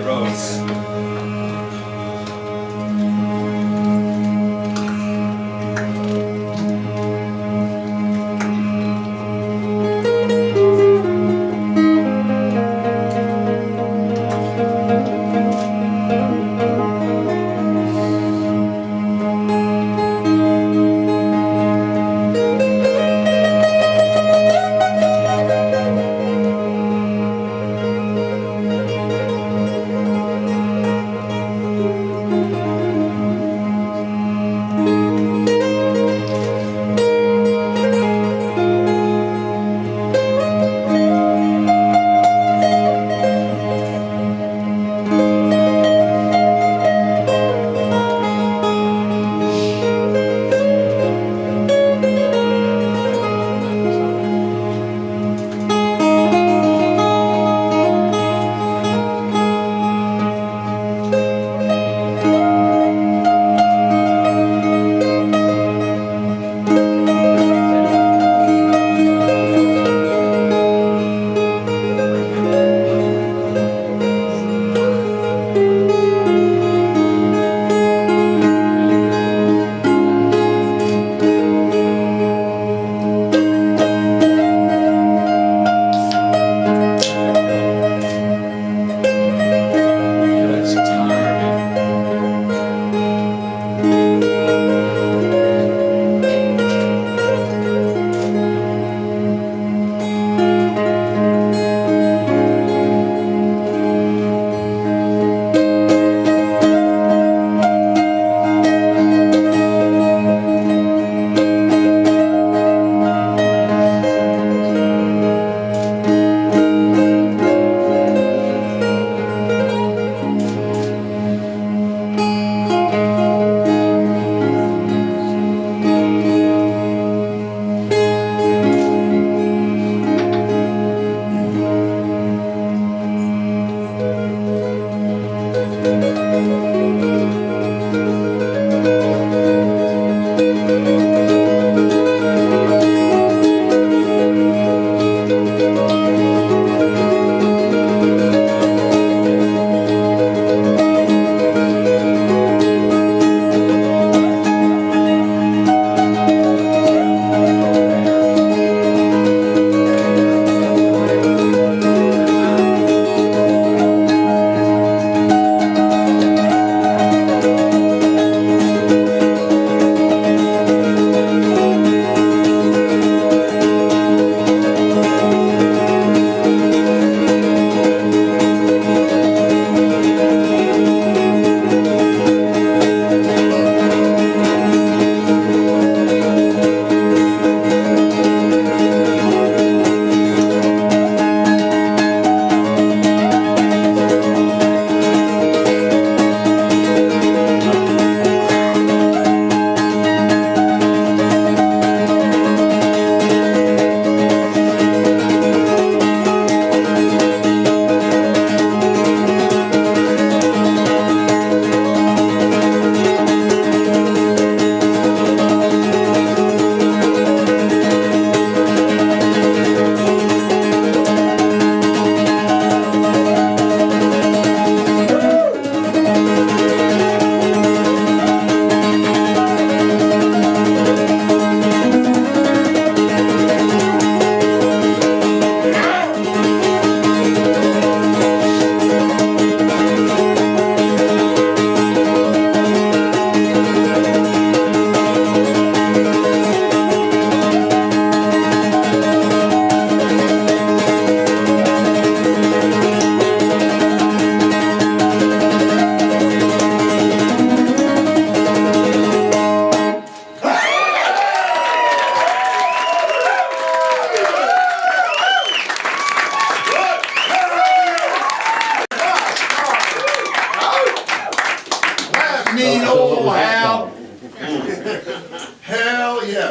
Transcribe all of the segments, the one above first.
Ed Rose.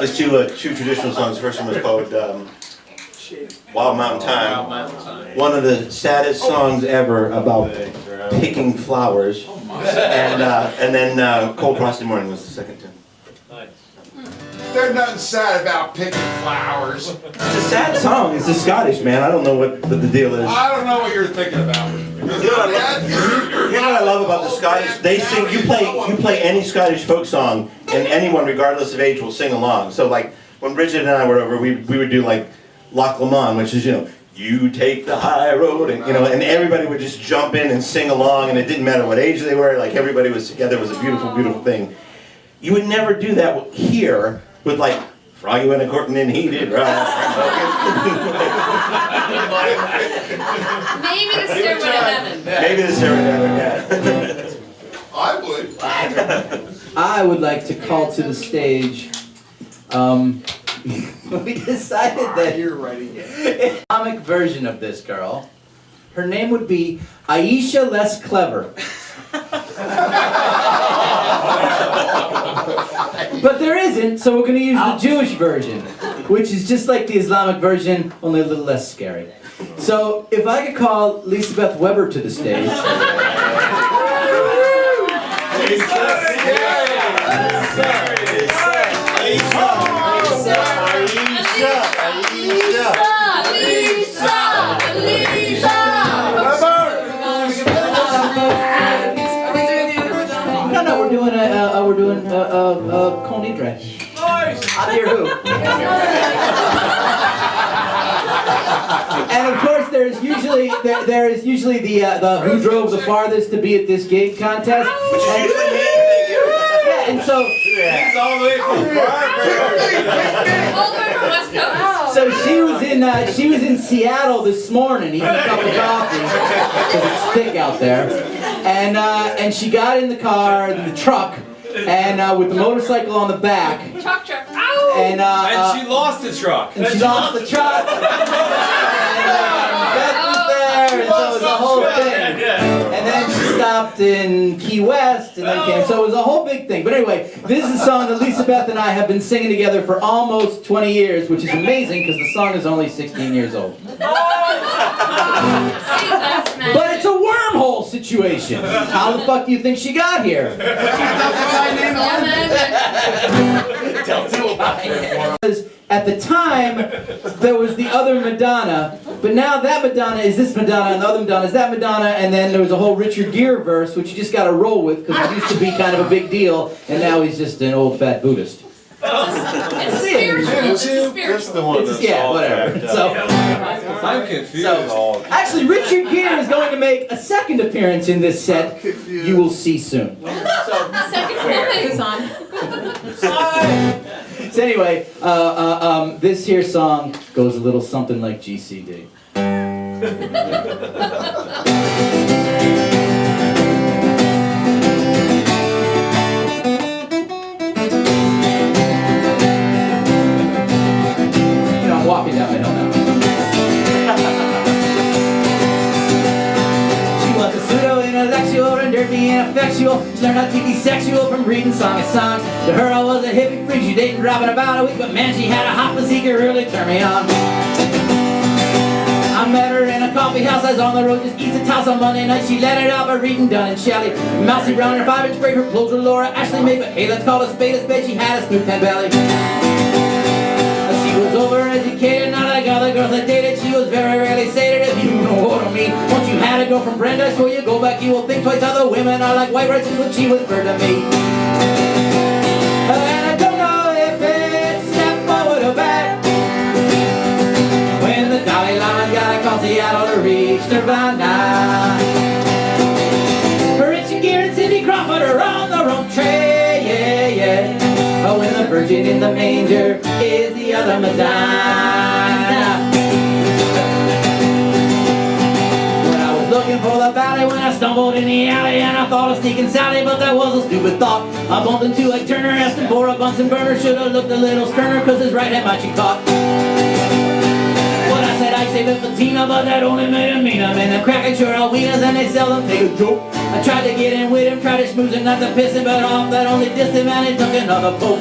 Let's do two traditional songs. The first one was called Wild Mountain Time. One of the saddest songs ever about picking flowers. And then Cold Frosty Morning was the second tune. There's nothing sad about picking flowers. It's a sad song. It's a Scottish, man. I don't know what the deal is. I don't know what you're thinking about. love about the Scottish, they sing, you play any Scottish folk song, and anyone, regardless of age, will sing along. So like, when Bridget and I were over, we would do like Loch Lomond, which is, you take the high road, and and everybody would just jump in and sing along, and it didn't matter what age they were, like everybody was together. It was a beautiful, beautiful thing. You would never do that here with like, Froggy went a-courting and he did right. Maybe the Stairway to Heaven. Maybe the Stairway to Heaven, yeah. I would. I would like to call to the stage, we decided that You're writing it. a comic version of this girl, her name would be Aisha Less Clever. But there isn't, so we're going to use the Jewish version, which is just like the Islamic version, only a little less scary. So, if I could call Lisa Beth Weber to the stage. No, we're doing a Coney dress. Out here who? And of course, there is usually the who drove the farthest to be at this gig contest. Which is usually me. Yeah, and so He's all the way from All the way from West Coast. so she was in Seattle this morning eating a cup of coffee because it's thick out there, and she got in the car, the truck, and with the motorcycle on the back. Truck. Ow! And she lost the truck. And she lost the truck. And Beth was there, and so it was a whole thing. And then she stopped in Key West, and then came. So it was a whole big thing. But anyway, this is a song that Lisa Beth and I have been singing together for almost 20 years, which is amazing because the song is only 16 years old. But it's a wormhole situation. How the fuck do you think she got here? At the time, there was the other Madonna, but now that Madonna is this Madonna, and the other Madonna is that Madonna, and then there was a whole Richard Gere verse, which you just got to roll with, because he used to be kind of a big deal, and now he's just an old fat Buddhist. It's spiritual. It's spiritual. the one Yeah, whatever. So, I'm confused. actually, Richard Gere is going to make a second appearance in this set. You will see soon. Second focus on. So anyway, this here song goes a little something like GCD. I'm walking down the hill now. She was a pseudo-intellectual, rendered me ineffectual. She learned how to be sexual from reading songs. To her I was a hippie freak, she dated dropping about a week, but man, she had a hot physique, it really turned me on. I met her in a coffee house, I was on the road just east of Taos on Monday night. She let it out by reading Dunn and Shelley. Mousy Brown, her 5-inch braid, her clothes were Laura Ashley made, but hey, let's call a spade a spade. She had a smooth tan belly. She was overeducated, not like other girls I dated. She was very rarely sated, if you know what I mean. Once you had to go from Brenda, before you go back, you will think twice. Other women are like white rice, is what she whispered to me. And I don't know if it's a step forward or back. When the Dalai Lama's got across Seattle to reach Nirvana. Richard Gere and Cindy Crawford are on the wrong train, yeah. Oh, when the virgin in the manger is the other Madonna. When I was looking for the valley, when I stumbled in the alley, and I thought of sneaking Sally, but that was a stupid thought. I bumped into Ike Turner, asking for a Bunsen burner. Should've looked a little sterner, cause his right hand might she caught. When I said I saved it for Tina, but that only made him mean. I'm in them cracking sure wieners, and they seldom take a joke. I tried to get in with him, tried to schmooze him, not to piss him, but off that only dissed him, and he took another poke.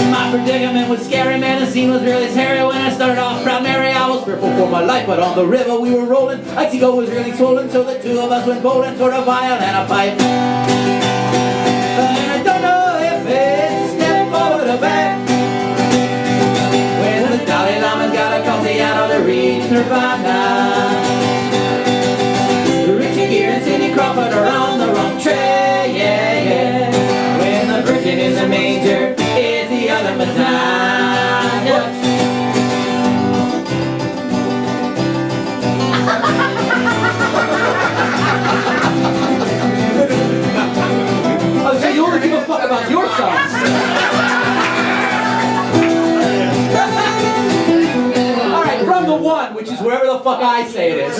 My predicament was scary, man, the scene was really scary. When I started off proud Mary, I was fearful for my life, but on the river we were rolling. Ixigo was really swollen, so the two of us went bowling toward a viol and a pipe. And I don't know if it's a step forward or back. When the Dalai Lama's got across Seattle to reach Nirvana. Richard Gere and Cindy I say it is.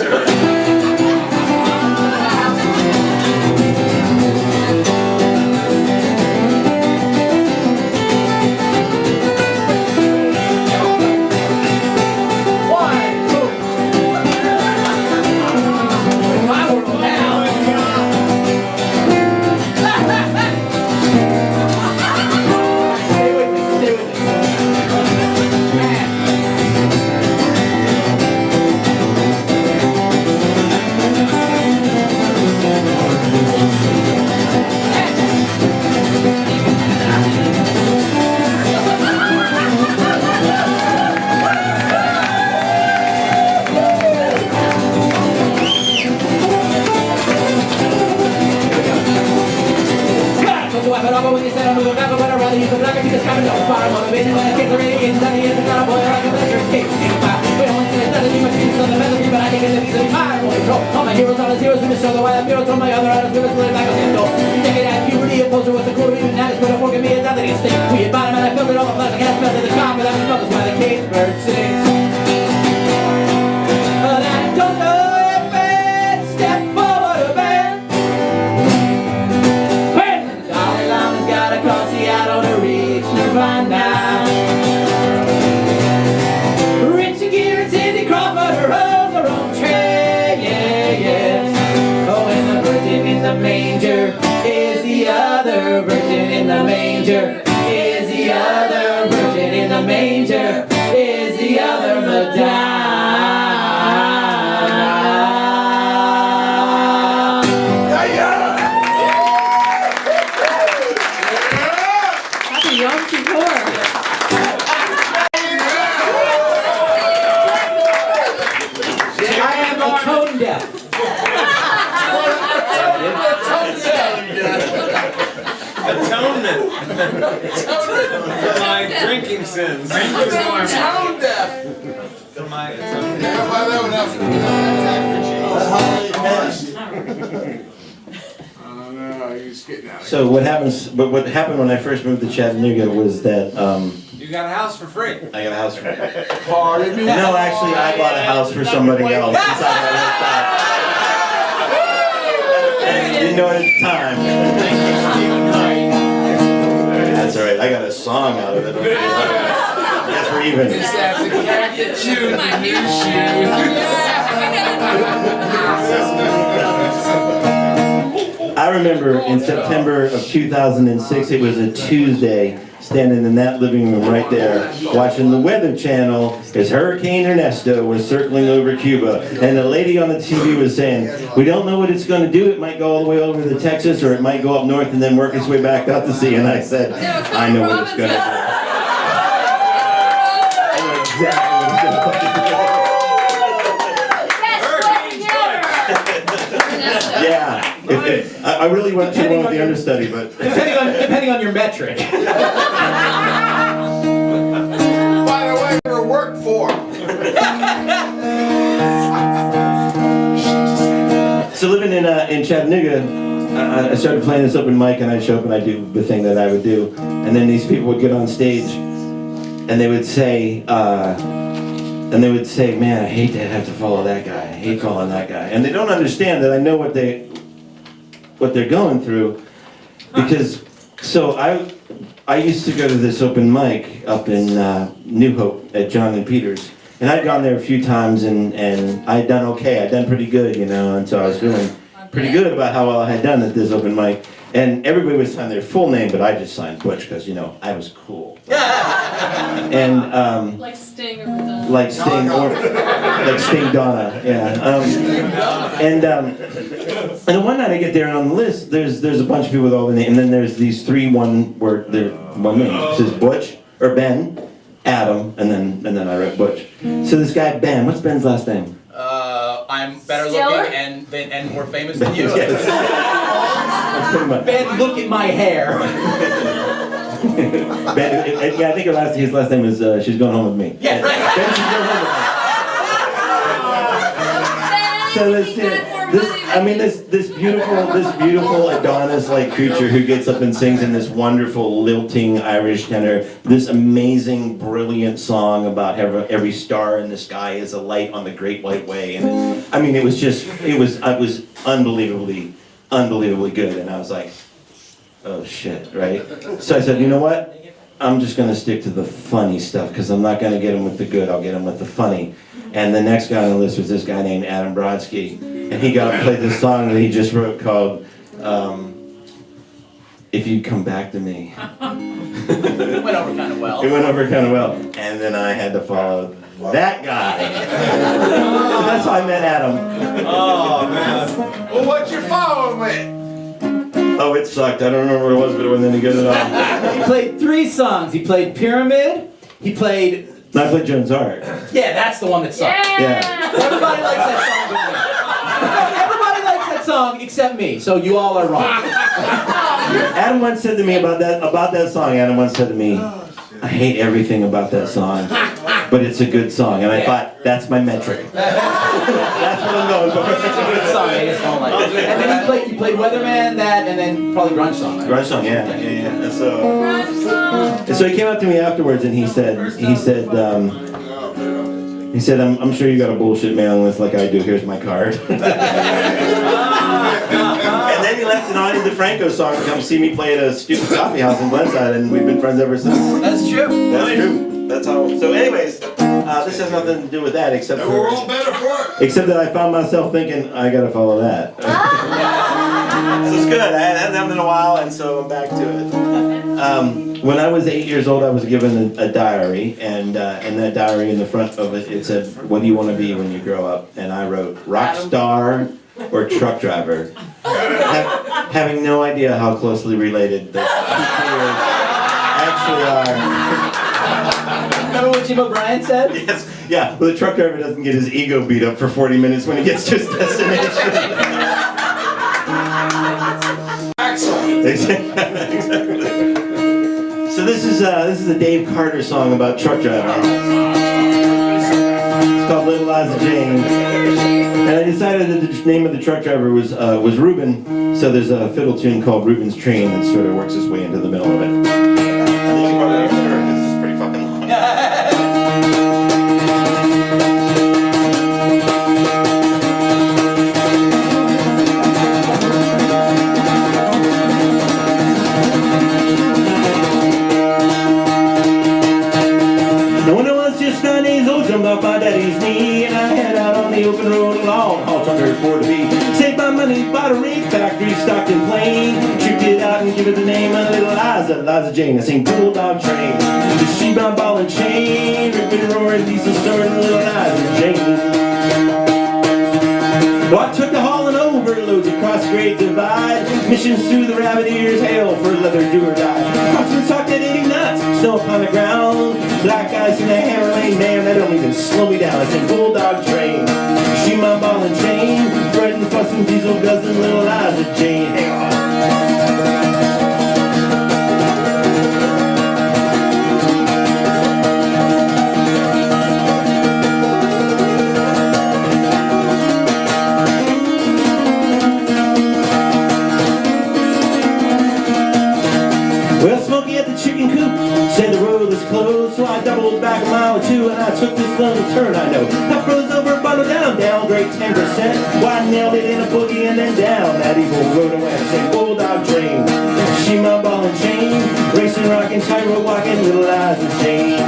All my heroes are the zeros in the show, the while I'm heroes on my other items, gonna split it back on the door. Decade at puberty, a poster was a quarter, even that is, but a fork at me, it's not that it's thick. We had bottom and I filled it all, the plastic has melted the top, without his mother's why the cage bird sings. But I don't know if it's step forward or back. When the Dalai Lama's got across Seattle to reach Nirvana. Richie Gere and Cindy Crawford are on their own train, yeah. Oh, and the virgin in the manger is the other virgin in the manger is the other virgin in the manger is the other Madonna. Happy Yom Kippur. I am a tone deaf. Atonement. For my drinking sins. Tone deaf. For my atonement. Yeah, well, that oh no, he's getting out of So what happened when I first moved to Chattanooga was that You got a house for free. I got a house for here. Pardon me. No, actually I bought a house for somebody else since I got hooked up. And you didn't know it at the time. That's alright, I got a song out of it. Okay. I guess we're even. Just have to get you the new I remember in September of 2006, it was a Tuesday, standing in that living room right there, watching the Weather Channel as Hurricane Ernesto was circling over Cuba. And the lady on the TV was saying, we don't know what it's going to do. It might go all the way over to Texas, or it might go up north and then work its way back out to sea. And I said, I know what it's going to do. I know exactly what it's going to do. Yeah, I really went too long with the understudy, but depending on your metric. By the way, you're a work for. So living in Chattanooga, I started playing this open mic, and I'd show up and I'd do the thing that I would do, and then these people would get on stage, and they would say, man, I hate to have to follow that guy. I hate following that guy. And they don't understand that I know what they're going through, because so I used to go to this open mic up in New Hope at John and Peter's, and I'd gone there a few times, and I'd done okay. I'd done pretty good, you know, and so I was feeling pretty good about how well I had done at this open mic. And everybody would sign their full name, but I just signed Butch because, you know, I was cool. And Like Sting or Madonna. like Sting or like Sting Donna, yeah. And one night I get there, and on the list there's a bunch of people with all the names, and then there's these three one name. It says Butch or Ben, Adam, and then I wrote Butch. So this guy Ben, what's Ben's last name? I'm better Stiller? looking and more famous than you. Yes. That's pretty much. Ben, look at my hair. Ben, yeah, I think his last name is She's Going Home With Me. Yeah, right. Ben, She's Going Home With Me. So let's see it. This beautiful Adonis-like creature who gets up and sings in this wonderful lilting Irish tenor, this amazing, brilliant song about every star in the sky is a light on the Great White Way, and it was unbelievably good, and I was like, oh shit, right? So I said, you know what? I'm just gonna stick to the funny stuff because I'm not gonna get him with the good. I'll get him with the funny. And the next guy on the list was this guy named Adam Brodsky. And he got to play this song that he just wrote called If You'd Come Back to Me. It went over kind of well. It went over kind of well. And then I had to follow that guy. So that's how I met Adam. Oh, man. Well, what'd you follow with? Oh, it sucked. I don't remember what it was, but it wasn't any good at all. He played 3 songs. He played Pyramid. He played... I played Jones Art. Yeah, that's the one that sucked. Yeah. Everybody likes that song but me. Everybody likes that song except me, so you all are wrong. Adam once said to me about that song, Adam once said to me, I hate everything about that song, but it's a good song. And I thought, that's my metric. That's what I'm going for. It's a good song, I just don't like it. And then you played Weatherman, that, and then probably Grunge Song. Right? Grunge Song, yeah. And so he came up to me afterwards and he said, I'm sure you got a bullshit mailing list like I do. Here's my card. And then he left an Ani DeFranco song to come see me play at a stupid coffee house in Glenside, and we've been friends ever since. That's true. That's true. That's how. So, anyways, this has nothing to do with that, except We're all better for it. except that I found myself thinking I gotta follow that. So it's good. I hadn't done it in a while, and so I'm back to it. When I was 8 years old, I was given a diary, and in that diary, in the front of it, it said, "What do you want to be when you grow up?" And I wrote, "Rock star or truck driver," having no idea how closely related the two careers actually are. Remember what Jim O'Brien said? Yes, yeah. Well, the truck driver doesn't get his ego beat up for 40 minutes when he gets to his destination. Exactly. So this is a Dave Carter song about truck driving. It's called Little Liza Jane. And I decided that the name of the truck driver was Reuben, so there's a fiddle tune called Reuben's Train that sort of works its way into the middle of it. I think you probably need to start, 'cause it's pretty fucking long. Off my daddy's knee, and I head out on the open road, a long haul trucker for to be. Saved my money, bought a rig factory, stocked in plain. Shoot it out and give it the name of Little Liza Jane. I sing Bulldog Train. The sheep my ball and chain, ripping, roaring, diesel starting Little Liza Jane. Well, I took the hauling overloads across the Great Divide, missions through the rabbit ears, hail for leather, do or die. Crossing talked at 80 knots, snow upon the ground. Black guys in the hammer lane, damn, that don't even slow me down. I said Bulldog Train, she my ball and chain, bread and fussing, diesel guzzling, Little Liza Jane. Hang on. Well, Smokey at the chicken coop said the road was closed, so I doubled back a mile or two and I took this little turn I know. I froze over, bundled down, great 10%. Well, I nailed it in a boogie and then down that evil road I went. Said Bulldog Train, she my ball and chain, racing, rocking, tightrope walking, Little Liza Jane.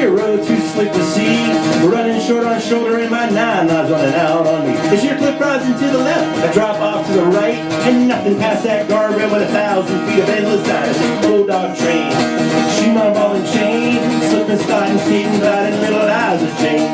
Road too slick to see, running short on shoulder and my 9 knives running out on me. The sheer cliff rising to the left, I drop off to the right, and nothing past that guardrail but 1,000 feet of endless ice. Bulldog Train, she my ball and chain, slipping, sliding, skating, gliding, Little Liza Jane.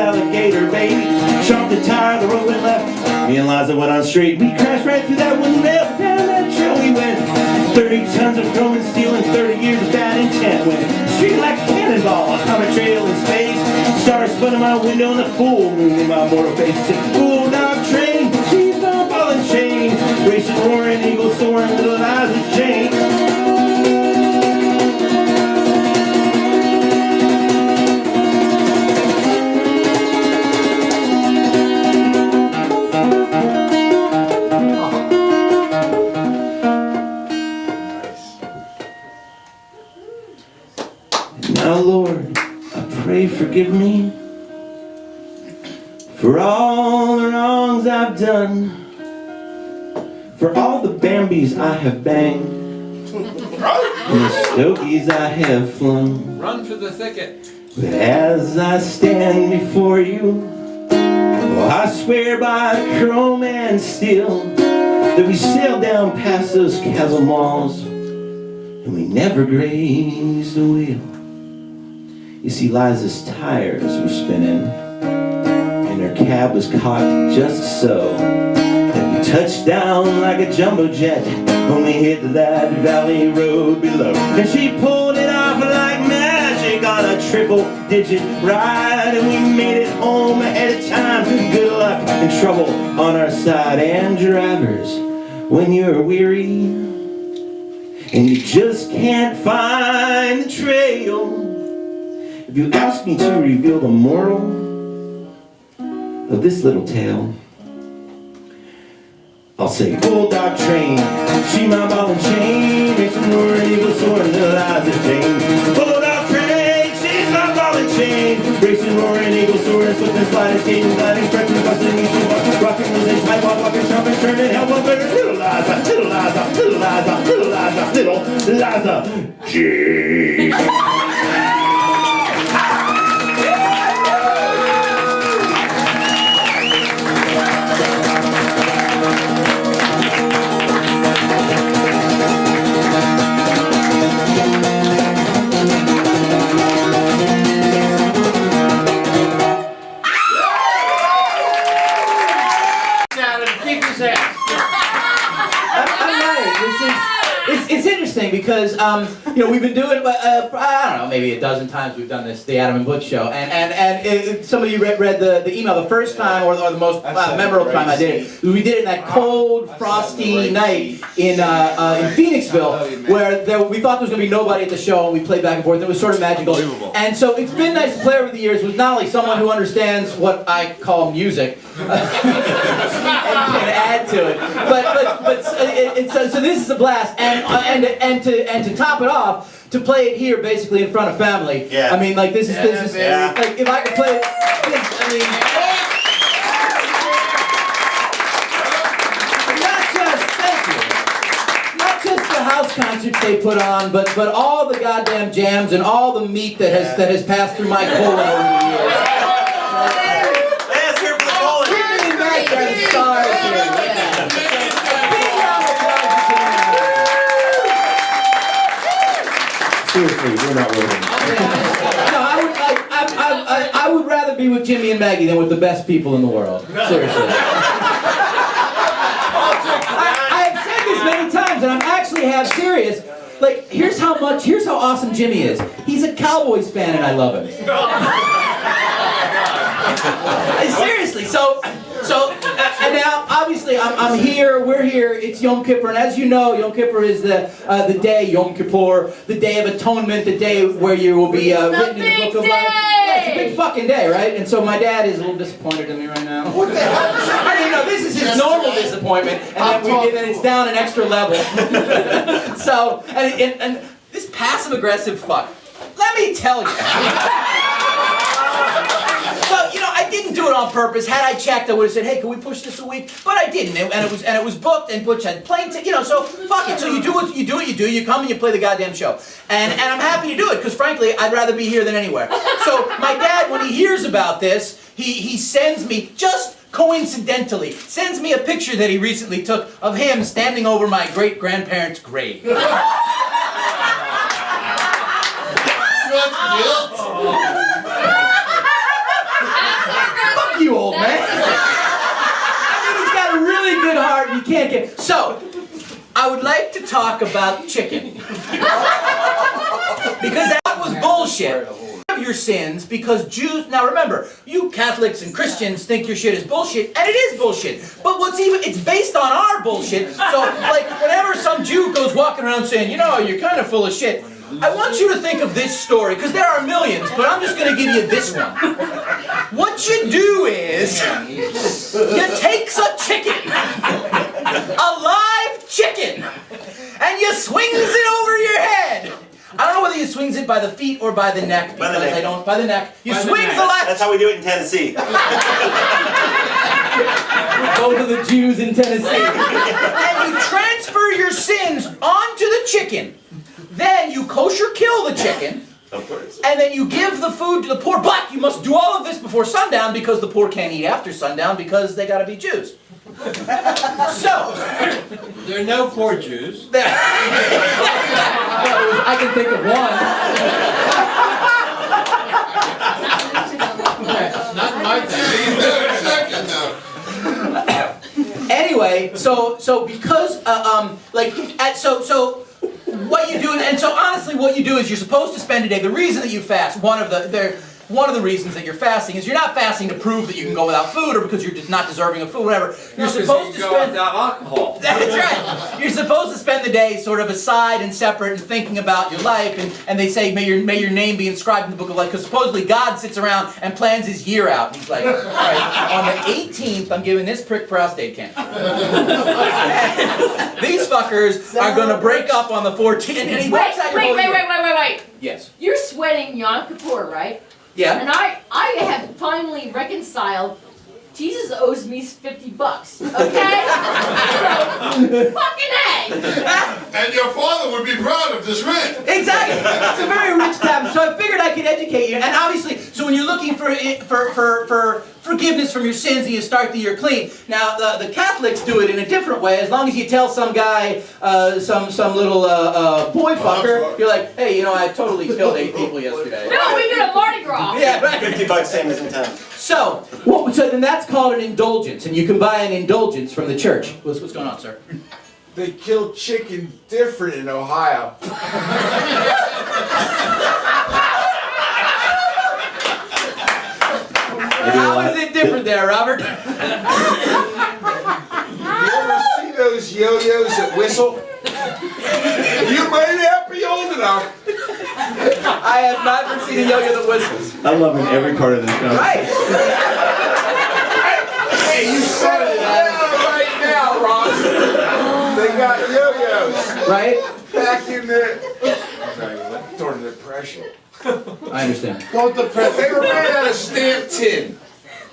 alligator bait. Chomped the tire, the road went left. Me and Liza went on straight. We crashed right through that windmill. Down that trail we went. 30 tons of chrome and steel and 30 years of bad intent. Went straight like a cannonball. I caught a trail in space. Stars spun in my window and the full moon in my mortal face. Said, bulldog train, she's my ball and chain. Racing, roaring, eagle soaring, little Liza Jane. Now, Lord, I pray forgive me for all the wrongs I've done, for all the Bambis I have banged, and the stogies I have flung. Run for the thicket. But as I stand before you, oh, I swear by chrome and steel that we sailed down past those chasm walls and we never grazed a wheel. You see, Liza's tires were spinning and her cab was cocked just so that we touched down like a jumbo jet when we hit that valley road below. And she pulled it off like magic on a triple-digit ride, and we made it home ahead of time. Good luck and trouble on our side. And drivers, when you're weary and you just can't find the trail, if you ask me to reveal the moral of this little tale, I'll say, bulldog train, she my ball and chain, racing roaring, eagle soaring, little Liza Jane. Bulldog train, she's my ball and chain, racing roaring, eagle soaring, slipping, sliding, skating, gliding, stretching, busting, easy, rocking, losing, tight, walking, jumping, turning, elbow, better, little Liza, little Liza, little Liza, little Liza, little Liza Jane. It's interesting because you know, we've been doing I don't know, maybe a dozen times we've done this, the Adam and Butch show, and some of you read the email the first time or the most memorable time I did it. We did it in that cold, frosty night in Phoenixville, where we thought there was going to be nobody at the show, and we played back and forth. It was sort of magical. And so it's been nice to play over the years with not only someone who understands what I call music and can add to it, so this is a blast, and to top it off, to play it here basically in front of family. Yeah. I mean, like this is like if I could play it, I mean. House concerts they put on, but all the goddamn jams and all the meat that has passed through my colon over the years. Let's hear for the colon. Keep me back there, the stars here. Seriously, we're not waiting. No, I would rather be with Jimmy and Maggie than with the best people in the world. Seriously. I've said this many times, and I'm actually half serious. Like, here's how awesome Jimmy is. He's a Cowboys fan, and I love him. Seriously, so, and now, obviously, I'm here, we're here, it's Yom Kippur, and as you know, Yom Kippur is the day, Yom Kippur, the Day of Atonement, the day where you will be written in the Book of Life. Yeah, it's a big fucking day, right? And so my dad is a little disappointed in me right now. What the hell? I mean, no, this is his normal disappointment, and then it's down an extra level. So, and this passive-aggressive fuck, let me tell you. So, you know, I didn't do it on purpose. Had I checked, I would have said, hey, can we push this a week? But I didn't, and it was booked, and Butch had plane tickets, you know, so fuck it. So you do what you do, you come and you play the goddamn show. And I'm happy to do it, because frankly, I'd rather be here than anywhere. So my dad, when he hears about this, he sends me, just coincidentally, sends me a picture that he recently took of him standing over my great-grandparents' grave. can't get. So, I would like to talk about chicken. Because that was bullshit. Your sins because Jews, now remember, you Catholics and Christians think your shit is bullshit, and it is bullshit. But it's based on our bullshit. So, like, whenever some Jew goes walking around saying, you know, you're kind of full of shit, I want you to think of this story, because there are millions, but I'm just going to give you this one. What you do is, you take a chicken, a live chicken, and you swings it over your head. I don't know whether you swings it by the feet or by the neck. By the neck. By the neck. You swing the left. That's how we do it in Tennessee. Go to the Jews in Tennessee. And you transfer your sins onto the chicken. Then you kosher kill the chicken. Of course. And then you give the food to the poor. But you must do all of this before sundown because the poor can't eat after sundown because they gotta be Jews. So, There are no poor Jews. I can think of one. Not my thing. Anyway, so because what you do, and so honestly, what you do is you're supposed to spend a day. The reason that you fast, one of the reasons that you're fasting is you're not fasting to prove that you can go without food or because you're just not deserving of food, whatever. You're supposed to go spend without alcohol. That's right. You're supposed to spend the day sort of aside and separate and thinking about your life, and they say may your name be inscribed in the book of life because supposedly God sits around and plans his year out. He's like, all right, on the 18th, I'm giving this prick prostate cancer. These fuckers are going to break up on the 14th. And he works out your whole year. Wait. Yes. You're sweating Yom Kippur, right? Yeah. And I have finally reconciled. Jesus owes me $50, okay? So, fucking A! And your father would be proud of this rent. Exactly. It's a very rich time. So I figured I could educate you. And obviously, so when you're looking for forgiveness from your sins and you start the year clean. Now the Catholics do it in a different way. As long as you tell some guy, some little boy fucker, you're like, hey, you know, I totally killed 8 people yesterday. No, we did a Mardi Gras! Yeah, right. $50 same as in town. So then that's called an indulgence, and you can buy an indulgence from the church. What's going on, sir? They kill chicken different in Ohio. How is it different there, Robert? You ever see those yo-yos that whistle? You may not be old enough. I have not seen a yo-yo that whistles. I'm loving every part of this. Right. Hey, you said it right now, Ross. They got yo-yos. Right? Back in the... during the Depression. I understand. Don't depress. They were made out of stamped tin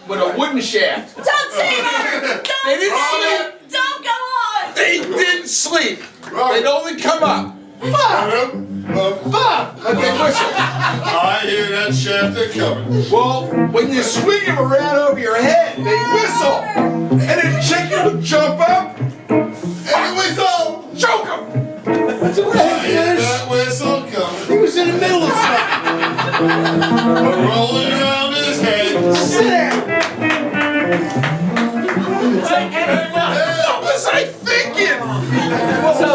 with a wooden shaft. Dulcimer! They didn't sleep. Don't go on! They didn't sleep. They'd only come up. Like they whistle. I hear that shaft coming. Well, when you swing them around over your head, they whistle. And the chicken would jump up and the whistle choke them. I hear that whistle coming. He was in the middle of something. Rolling around his head. Sit down. What was I thinking? So,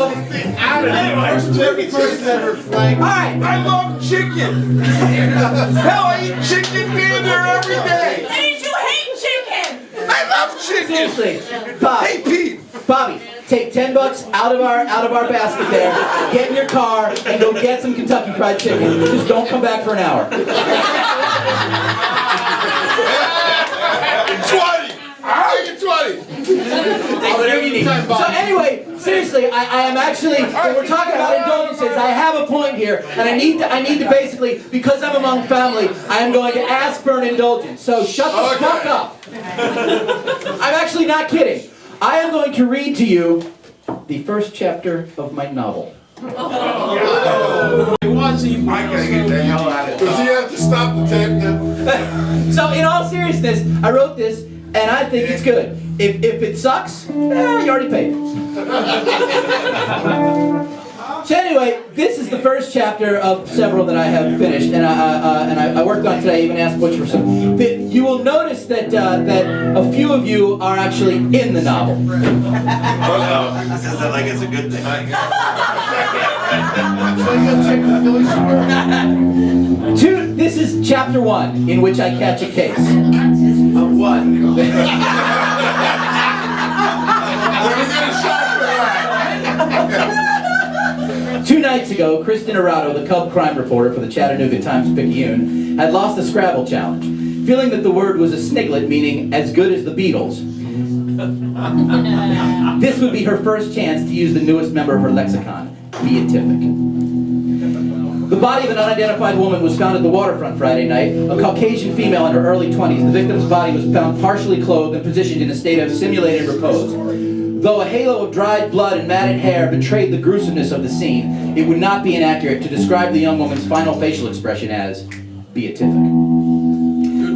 First ever flag. alright. I love chicken. Hell, I eat chicken dinner every day. Did you hate chicken? I love chicken. Seriously, Bob, Hey, Pete. Bobby, take $10 out of our basket there, get in your car, and go get some Kentucky Fried Chicken. Just don't come back for an hour. 20. I'll take 20. Take whatever you need. So anyway, seriously, I am actually, when we're talking about indulgences, I have a point here, and I need to basically, because I'm among family, I am going to ask for an indulgence. So shut the fuck up. I'm actually not kidding. I am going to read to you the first chapter of my novel. I gotta get the hell out of Does he here. have to stop the tape now? So in all seriousness, I wrote this, and I think it's good. If it sucks, you already paid. So anyway, this is the first chapter of several that I have finished, and I worked on today. I even asked Butch for some. You will notice that a few of you are actually in the novel. This is like it's a good thing. This is chapter 1, in which I catch a case. Of what? Let me get a shot for that. 2 nights ago, Kristen Arado, the Cub crime reporter for the Chattanooga Times-Picayune, had lost the Scrabble challenge, feeling that the word was a sniglet, meaning as good as the Beatles. This would be her first chance to use the newest member of her lexicon, beatific. The body of an unidentified woman was found at the waterfront Friday night, a Caucasian female in her early 20s. The victim's body was found partially clothed and positioned in a state of simulated repose. Though a halo of dried blood and matted hair betrayed the gruesomeness of the scene, it would not be inaccurate to describe the young woman's final facial expression as beatific.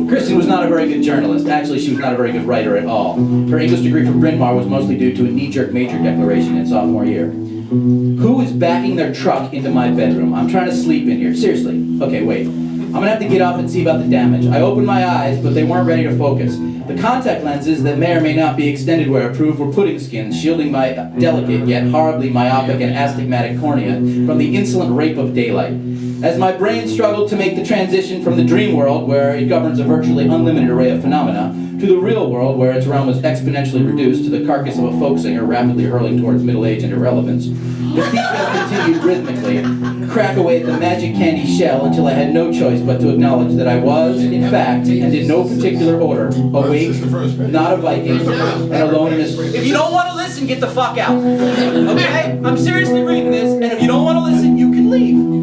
Kristen was not a very good journalist. Actually, she was not a very good writer at all. Her English degree from Bryn Mawr was mostly due to a knee-jerk major declaration in sophomore year. Who is backing their truck into my bedroom? I'm trying to sleep in here. Seriously. Okay, wait. I'm gonna have to get up and see about the damage. I opened my eyes, but they weren't ready to focus. The contact lenses that may or may not be extended where approved were pudding skins, shielding my delicate yet horribly myopic and astigmatic cornea from the insolent rape of daylight. As my brain struggled to make the transition from the dream world, where it governs a virtually unlimited array of phenomena, to the real world, where its realm was exponentially reduced to the carcass of a folk singer rapidly hurling towards middle age and irrelevance, the detail continued rhythmically, crack away at the magic candy shell until I had no choice but to acknowledge that I was, in fact, and in no particular order, awake, not a Viking, and alone in this. If you don't want to listen, get the fuck out. Okay? I'm seriously reading this, and if you don't want to listen, you can leave.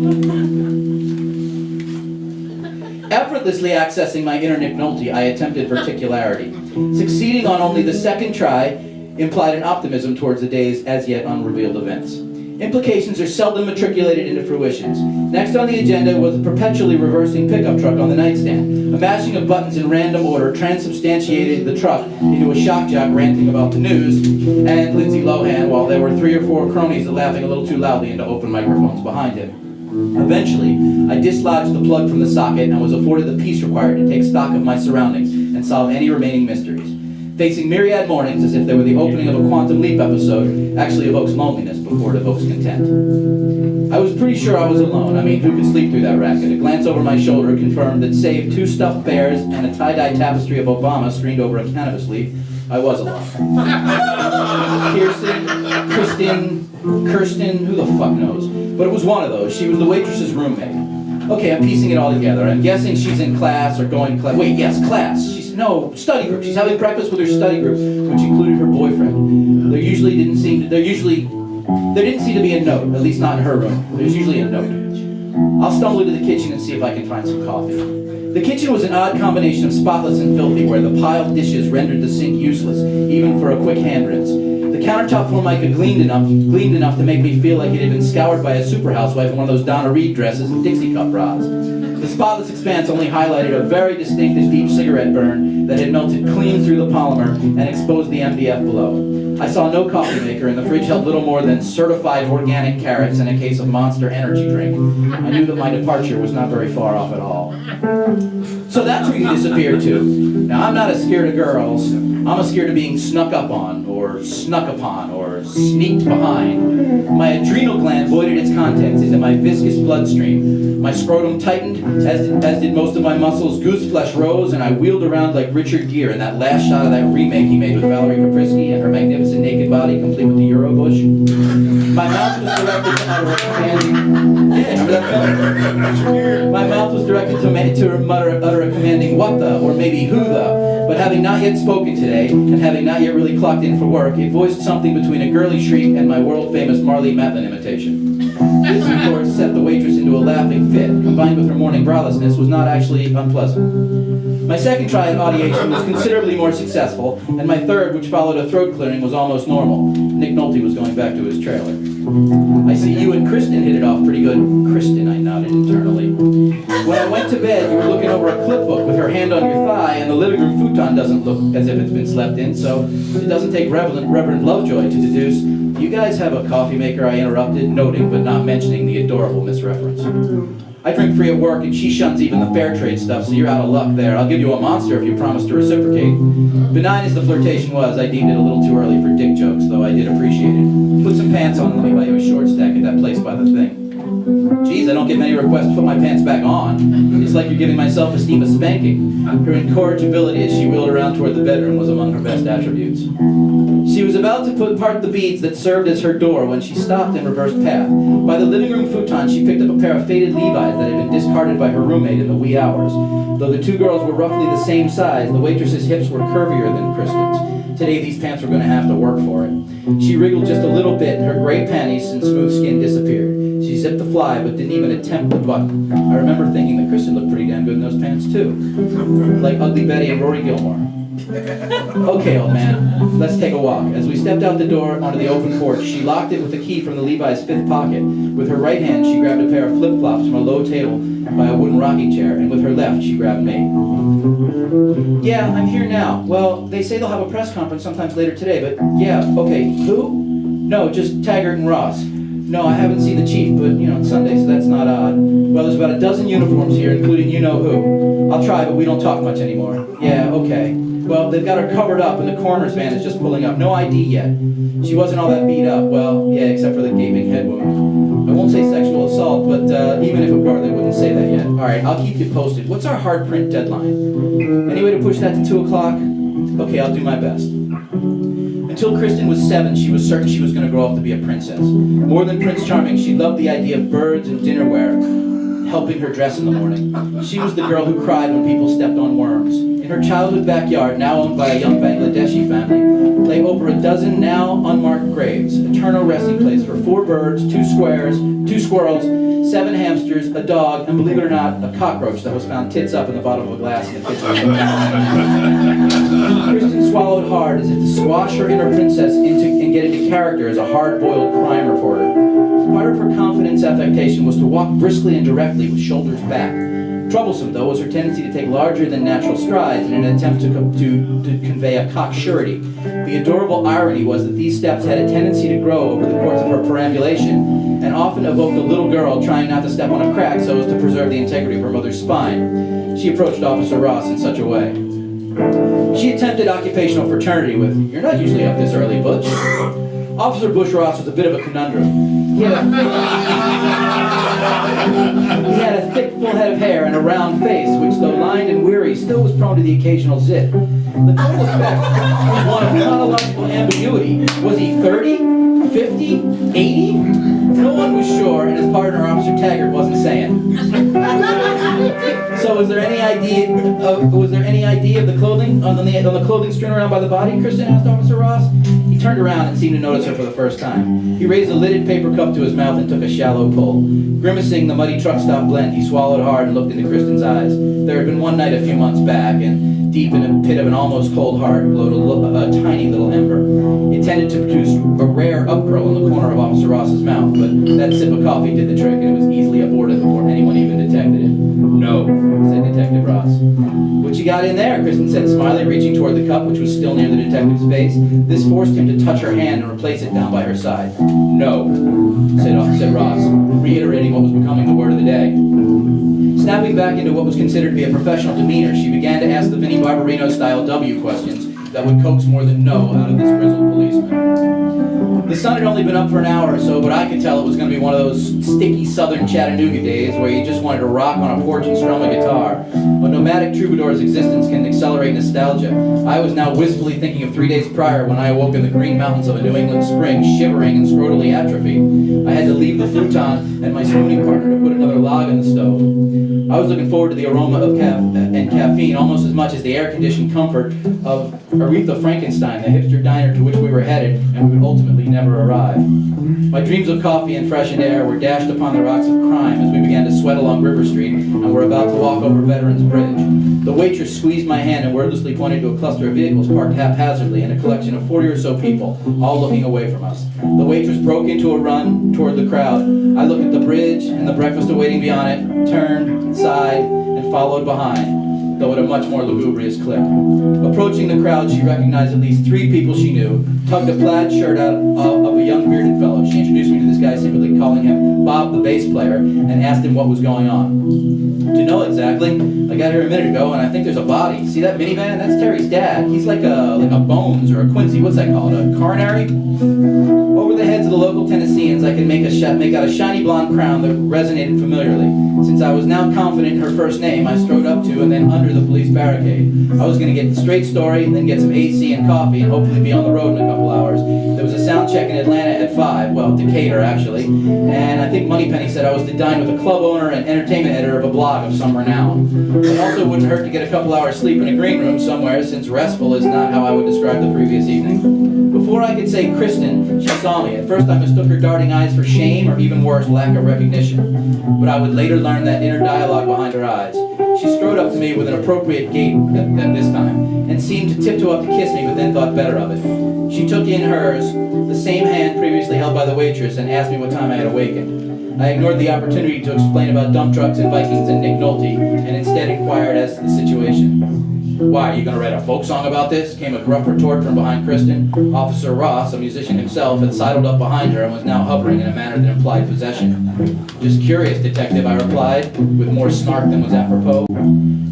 Effortlessly accessing my inner Nick Nolte, I attempted particularity. Succeeding on only the second try implied an optimism towards the day's as yet unrevealed events. Implications are seldom matriculated into fruitions. Next on the agenda was a perpetually reversing pickup truck on the nightstand. A mashing of buttons in random order transubstantiated the truck into a shock jock ranting about the news, and Lindsay Lohan, while there were 3 or 4 cronies laughing a little too loudly into open microphones behind him. Eventually, I dislodged the plug from the socket and was afforded the peace required to take stock of my surroundings and solve any remaining mysteries. Facing myriad mornings as if they were the opening of a Quantum Leap episode actually evokes loneliness before it evokes content. I was pretty sure I was alone. I mean, who could sleep through that racket? A glance over my shoulder confirmed that save 2 stuffed bears and a tie-dye tapestry of Obama screened over a cannabis leaf, I was alone. Kirsten, who the fuck knows? But it was one of those. She was the waitress's roommate. Okay, I'm piecing it all together. I'm guessing she's in class or going to class. Wait, yes, class. Study group. She's having breakfast with her study group, which included her boyfriend. There didn't seem to be a note, at least not in her room. There's usually a note. I'll stumble into the kitchen and see if I can find some coffee. The kitchen was an odd combination of spotless and filthy, where the piled dishes rendered the sink useless, even for a quick hand rinse. The countertop formica gleamed enough to make me feel like it had been scoured by a super housewife in one of those Donna Reed dresses and Dixie cup bras. The spotless expanse only highlighted a very distinct and deep cigarette burn that had melted clean through the polymer and exposed the MDF below. I saw no coffee maker, and the fridge held little more than certified organic carrots and a case of Monster energy drink. I knew that my departure was not very far off at all. So that's where you disappeared to. Now, I'm not as scared of girls. I'm as scared of being snuck up on, or snuck upon, or sneaked behind. My adrenal gland voided its contents into my viscous bloodstream. My scrotum tightened, as did most of my muscles. Goose flesh rose, and I wheeled around like Richard Gere in that last shot of that remake he made with Valerie Caprisky and her magnificent naked body, complete with the Eurobush. My mouth was directed to utter a commanding... Yeah, remember that film? My mouth was directed to utter a commanding what the, or maybe who the. But having not yet spoken today, and having not yet really clocked in for work, it voiced something between a girly shriek and my world-famous Marley Matlin imitation. This, of course, set the waitress into a laughing fit, combined with her morning browlessness, was not actually unpleasant. My second try at audiation was considerably more successful, and my third, which followed a throat clearing, was almost normal. Nick Nolte was going back to his trailer. I see you and Kristen hit it off pretty good. Kristen, I nodded internally. When I went to bed, you were looking over a clip book with her hand on your thigh, and the living room futon doesn't look as if it's been slept in, so it doesn't take Reverend Lovejoy to deduce, you guys have a coffee maker, I interrupted, noting but not mentioning the adorable misreference. I drink free at work, and she shuns even the fair trade stuff, so you're out of luck there. I'll give you a monster if you promise to reciprocate. Benign as the flirtation was, I deemed it a little too early for dick jokes, though I did appreciate it. Put some pants on and let me buy you a short stack at that place by the thing. Geez, I don't get many requests to put my pants back on. It's like you're giving my self-esteem a spanking. Her incorrigibility as she wheeled around toward the bedroom was among her best attributes. She was about to part the beads that served as her door when she stopped and reversed path. By the living room futon, she picked up a pair of faded Levi's that had been discarded by her roommate in the wee hours. Though the two girls were roughly the same size, the waitress's hips were curvier than Kristen's. Today, these pants were going to have to work for it. She wriggled just a little bit, and her gray panties and smooth skin disappeared. She zipped the fly, but didn't even attempt the button. I remember thinking that Kristen looked pretty damn good in those pants, too. Like Ugly Betty and Rory Gilmore. Okay, old man, let's take a walk. As we stepped out the door onto the open porch, she locked it with the key from the Levi's fifth pocket. With her right hand, she grabbed a pair of flip-flops from a low table by a wooden rocking chair, and with her left, she grabbed me. Yeah, I'm here now. Well, they say they'll have a press conference sometimes later today, but yeah, okay, who? No, just Taggart and Ross. No, I haven't seen the chief, but, it's Sunday, so that's not odd. Well, there's about a dozen uniforms here, including you-know-who. I'll try, but we don't talk much anymore. Yeah, okay. Well, they've got her covered up, and the coroner's van is just pulling up. No ID yet. She wasn't all that beat up. Well, yeah, except for the gaping head wound. I won't say sexual assault, but even if it were, they wouldn't say that yet. All right, I'll keep you posted. What's our hard print deadline? Any way to push that to 2 o'clock? Okay, I'll do my best. Until Kristen was 7, she was certain she was going to grow up to be a princess. More than Prince Charming, she loved the idea of birds and dinnerware helping her dress in the morning. She was the girl who cried when people stepped on worms. In her childhood backyard, now owned by a young Bangladeshi family, lay over a dozen now unmarked graves, eternal resting place for 4 birds, 2 squirrels, 7 hamsters, a dog, and believe it or not, a cockroach that was found tits up in the bottom of a glass in the kitchen. Kristen swallowed hard as if to squash her inner princess and get into character as a hard-boiled crime reporter. Part of her confidence affectation was to walk briskly and directly with shoulders back. Troublesome, though, was her tendency to take larger than natural strides in an attempt to convey a cocksurety. The adorable irony was that these steps had a tendency to grow over the course of her perambulation, and often evoked a little girl trying not to step on a crack so as to preserve the integrity of her mother's spine. She approached Officer Ross in such a way. She attempted occupational fraternity with, "You're not usually up this early, Butch." Officer Butch Ross was a bit of a conundrum. He had a thick, full head of hair and a round face, which, though lined and weary, still was prone to the occasional zit. The total effect was one of chronological ambiguity. Was he 30? 50? 80? No one was sure, and his partner, Officer Taggart, wasn't saying. So, was there any idea of the clothing on the clothing strewn around by the body? Kristen asked Officer Ross. He turned around and seemed to notice her for the first time. He raised a lidded paper cup to his mouth and took a shallow pull. Grimacing the muddy truck stop blend, he swallowed hard and looked into Kristen's eyes. There had been one night a few months back, and deep in a pit of an almost cold heart glowed a tiny little ember. It tended to produce a rare upcurl in the corner of Officer Ross's mouth, but that sip of coffee did the trick, and it was easily aborted before anyone even detected it. "No," said Detective Ross. "What you got in there?" Kristen said, smiling, reaching toward the cup, which was still near the detective's face. This forced him to touch her hand and replace it down by her side. "No," said Ross, reiterating what was becoming the word of the day. Snapping back into what was considered to be a professional demeanor, she began to ask the Vinnie Barbarino-style W questions that would coax more than no out of this grizzled policeman. The sun had only been up for an hour or so, but I could tell it was going to be one of those sticky southern Chattanooga days where you just wanted to rock on a porch and strum a guitar. A nomadic troubadour's existence can accelerate nostalgia. I was now wistfully thinking of 3 days prior when I awoke in the green mountains of a New England spring, shivering and scrotally atrophied. I had to leave the futon and my spooning partner to put another log in the stove. I was looking forward to the aroma of caffeine almost as much as the air-conditioned comfort of Aretha Frankenstein, the hipster diner to which we were headed, and we would ultimately never arrive. My dreams of coffee and freshened air were dashed upon the rocks of crime as we began to sweat along River Street and were about to walk over Veterans Bridge. The waitress squeezed my hand and wordlessly pointed to a cluster of vehicles parked haphazardly in a collection of 40 or so people, all looking away from us. The waitress broke into a run toward the crowd. I looked at the bridge and the breakfast awaiting beyond it, turned, sighed, and followed behind, though at a much more lugubrious clip. Approaching the crowd, she recognized at least 3 people she knew, tugged a plaid shirt out of a young bearded fellow. She introduced me to this guy, simply calling him Bob the bass player, and asked him what was going on. To know exactly, I got here a minute ago, and I think there's a body. See that minivan? That's Terry's dad. He's like a Bones or a Quincy. What's that called? A coronary? Over the heads of the local Tennesseans, I could make out a shiny blonde crown that resonated familiarly. Since I was now confident in her first name, I strode up to and then under the police barricade. I was going to get the straight story, then get some AC and coffee, and hopefully be on the road in a couple hours. There was a sound check in Atlanta at 5, well, Decatur actually, and I think Moneypenny said I was to dine with a club owner and entertainment editor of a blog of some renown. It also wouldn't hurt to get a couple hours sleep in a green room somewhere, since restful is not how I would describe the previous evening. Before I could say Kristen, she saw me. At first I mistook her darting eyes for shame, or even worse, lack of recognition. But I would later learn that inner dialogue behind her eyes. She strode up to me with an appropriate gait at this time, and seemed to tiptoe up to kiss me, but then thought better of it. She took in hers, the same hand previously held by the waitress, and asked me what time I had awakened. I ignored the opportunity to explain about dump trucks and Vikings and Nick Nolte, and instead inquired as to the situation. "Why, are you going to write a folk song about this?" came a gruff retort from behind Kristen. Officer Ross, a musician himself, had sidled up behind her and was now hovering in a manner that implied possession. "Just curious, detective," I replied, with more snark than was apropos.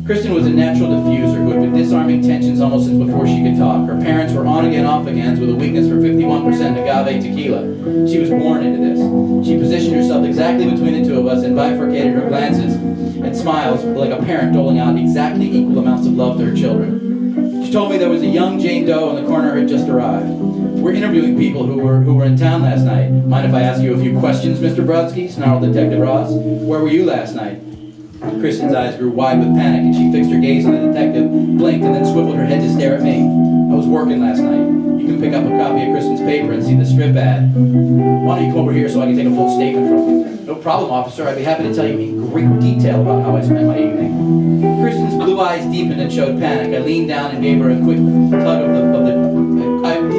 Kristen was a natural diffuser who had been disarming tensions almost since before she could talk. Her parents were on-again, off-agains with a weakness for 51% agave tequila. She was born into this. She positioned herself exactly between the two of us and bifurcated her glances and smiles like a parent doling out exactly equal amounts of love to her children. She told me there was a young Jane Doe in the corner who had just arrived. "We're interviewing people who were in town last night. Mind if I ask you a few questions, Mr. Brodsky?" snarled Detective Ross. "Where were you last night?" Kristen's eyes grew wide with panic, and she fixed her gaze on the detective, blinked, and then swiveled her head to stare at me. "I was working last night. You can pick up a copy of Kristen's paper and see the strip ad. Why don't you come over here so I can take a full statement from you?" "No problem, officer. I'd be happy to tell you in great detail about how I spent my evening." Kristen's blue eyes deepened and showed panic. I leaned down and gave her a quick tug of the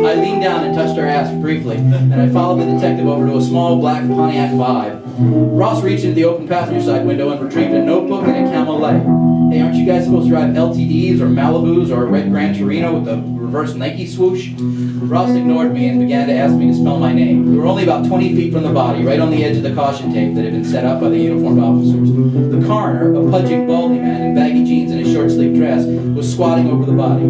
I leaned down and touched her ass briefly, and I followed the detective over to a small black Pontiac Vibe. Ross reached into the open passenger side window and retrieved a notebook and a Camel Light. "Hey, aren't you guys supposed to drive LTDs or Malibus or a red Gran Torino with the reverse Nike swoosh?" Ross ignored me and began to ask me to spell my name. We were only about 20 feet from the body, right on the edge of the caution tape that had been set up by the uniformed officers. The coroner, a pudgy, baldy man in baggy jeans and a short-sleeved dress, was squatting over the body.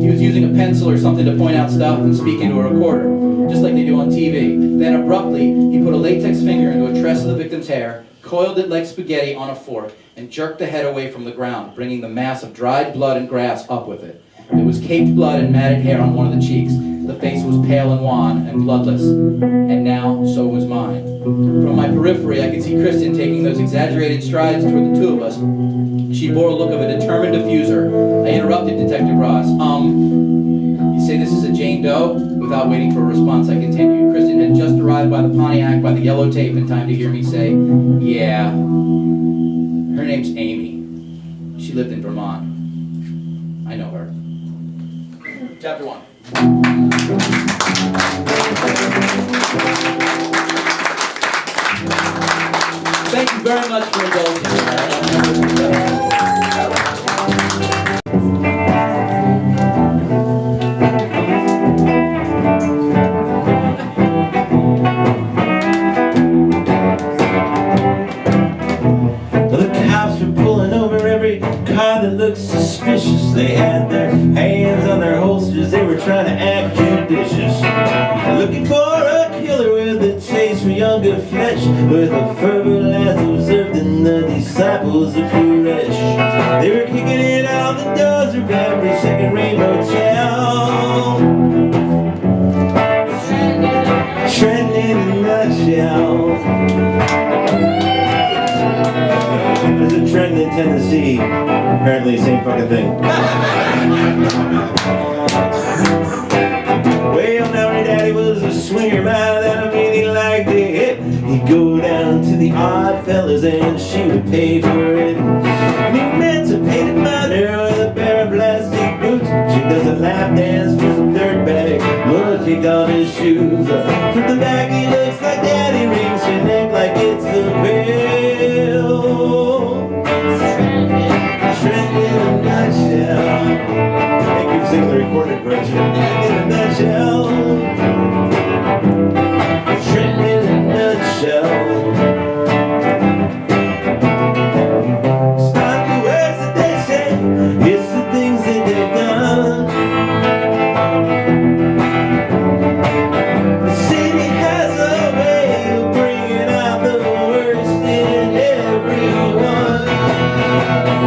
He was using a pencil or something to point out stuff and speak into a recorder, just like they do on TV. Then abruptly, he put a latex finger into a tress of the victim's hair, coiled it like spaghetti on a fork, and jerked the head away from the ground, bringing the mass of dried blood and grass up with it. There was caked blood and matted hair on one of the cheeks. The face was pale and wan and bloodless. And now, so was mine. From my periphery, I could see Kristen taking those exaggerated strides toward the two of us. She bore a look of a determined diffuser. I interrupted Detective Ross. You say this is a Jane Doe?" Without waiting for a response, I continued. Kristen had just arrived by the Pontiac by the yellow tape in time to hear me say, "Yeah. Her name's Amy. She lived in Vermont. I know her." Chapter 1. Thank you very much for indulging. That looked suspicious. They had their hands on their holsters. They were trying to act judicious. Looking for a killer with a taste for younger flesh, with a fervor last observed in the disciples of Koresh. They were kicking the doors of every second-rate motel. Trend in a nutshell. There's a trend in Tennessee. Apparently, same fucking thing. Well, now my daddy was a swinger, man, and I really liked it. He'd go down to the Odd Fellas and she would pay for it. And he emancipated mother with a pair of plastic boots. She does a lap dance for some dirtbag. Mother kicked off his shoes. From the back he looks like daddy, rings your neck like it's the bill. Trend in a nutshell. Thank you for singing the recorded version. In a nutshell. Trend in a nutshell. It's not the words that they say, it's the things that they've done. The city has a way of bringing out the worst in everyone.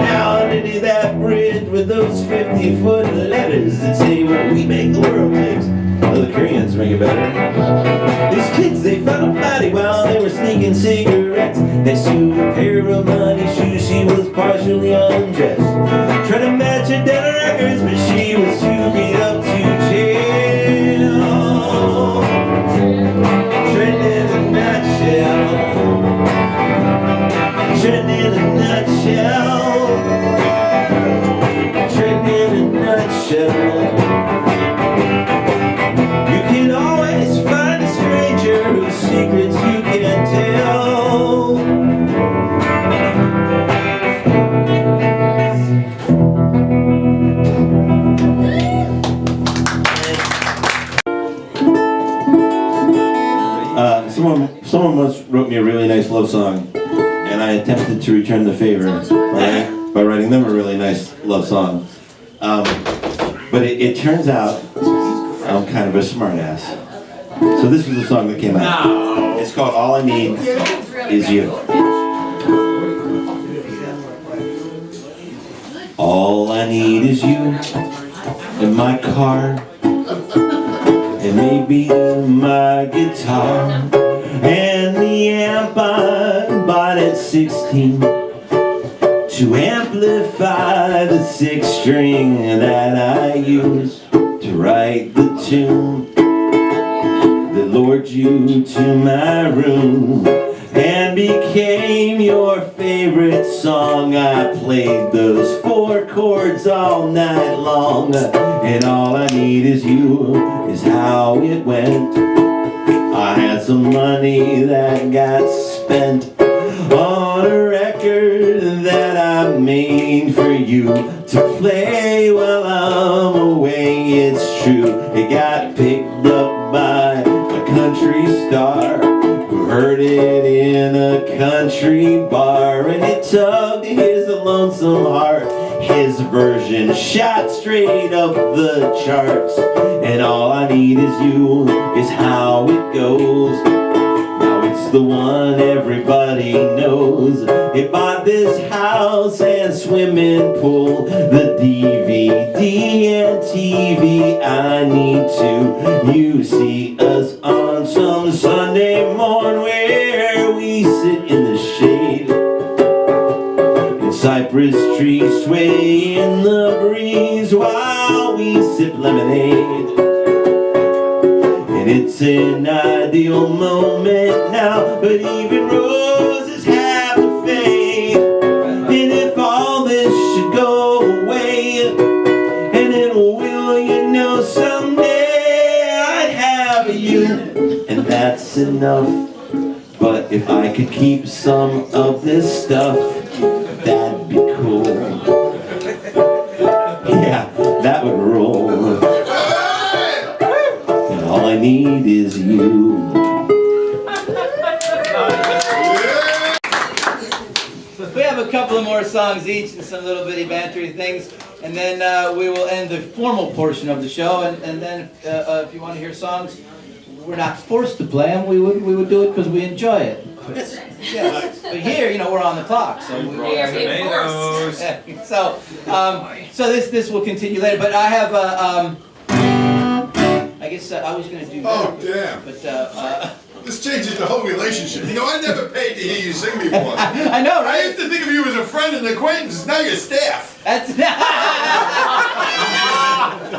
Now underneath that bridge with those 50-foot letters that say what we make the world takes. Well, the Koreans make it better. These kids, they found a body while they were sneaking cigarettes. Next to a pair of money shoes, she was partially undressed. Tried to match her dental records, but she was too beat up to jail. Trend in a nutshell. Trend in a nutshell. Trend in a nutshell. You can always find a stranger whose secrets you can't tell. Someone once wrote me a really nice love song, and I attempted to return the favor by writing them a really nice love song. But it turns out I'm kind of a smart ass. So this was the song that came out. It's called All I Need Is You. All I need is you in my car, and maybe my guitar, and the amp I bought at 16 to amplify the 6-string that I use to write the tune that lured you to my room and became your favorite song. I played those 4 chords all night long, and all I need is you is how it went. I had some money that got spent on a record that I made for you to play while I'm away. It's true, it got picked up by a country star who heard it in a country bar, and it tugged his lonesome heart. His version shot straight up the charts, and all I need is you is how it goes. Now it's the one everybody knows. It bought this house and swimming pool, the DVD and TV I need to. You see us on some Sunday morning where we sit in the shade, cypress trees sway in the breeze while we sip lemonade. And it's an ideal moment now, but even roses have to fade. And if all this should go away, and then will you know someday I'd have you, and that's enough. But if I could keep some of this stuff, that'd be cool. Yeah, that would roll. And all I need is you. We have a couple of more songs each and some little bitty bantery things, and then we will end the formal portion of the show. And then if you want to hear songs, we're not forced to play them. We would do it because we enjoy it. Yes. But here, you know, we're on the clock, so we Tomatoes. so this will continue later. But I have I guess I was going to do that. Oh, damn. But This changes the whole relationship. You know, I never paid to hear you sing before. I know, I right? used to think of you as a friend and acquaintance. Now you're staff. That's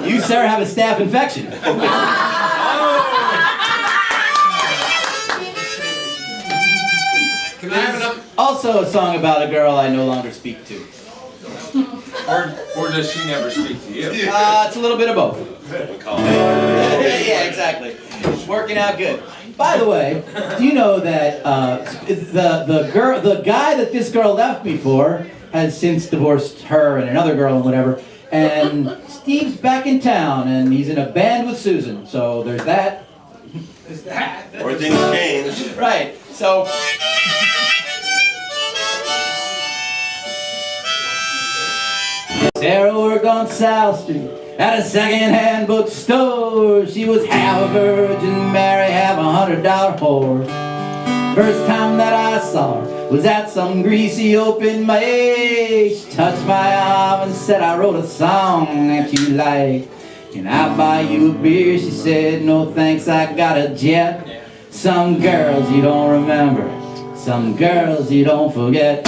you, sir, have a staph infection. Can I have enough? Also, a song about a girl I no longer speak to. Or does she never speak to you? It's a little bit of both. We call it. Yeah, exactly. It's working out good. By the way, do you know that the guy that this girl left me for has since divorced her and another girl and whatever, and Steve's back in town and he's in a band with Susan. So there's that. Or things change. Right. So. Sarah worked on South Street at a second-hand bookstore. She was half a virgin Mary, half $100 whore. First time that I saw her was at some greasy open mic. She touched my arm and said, I wrote a song that you like. Can I buy you a beer? She said, no thanks, I got a jet. Some girls you don't remember, some girls you don't forget.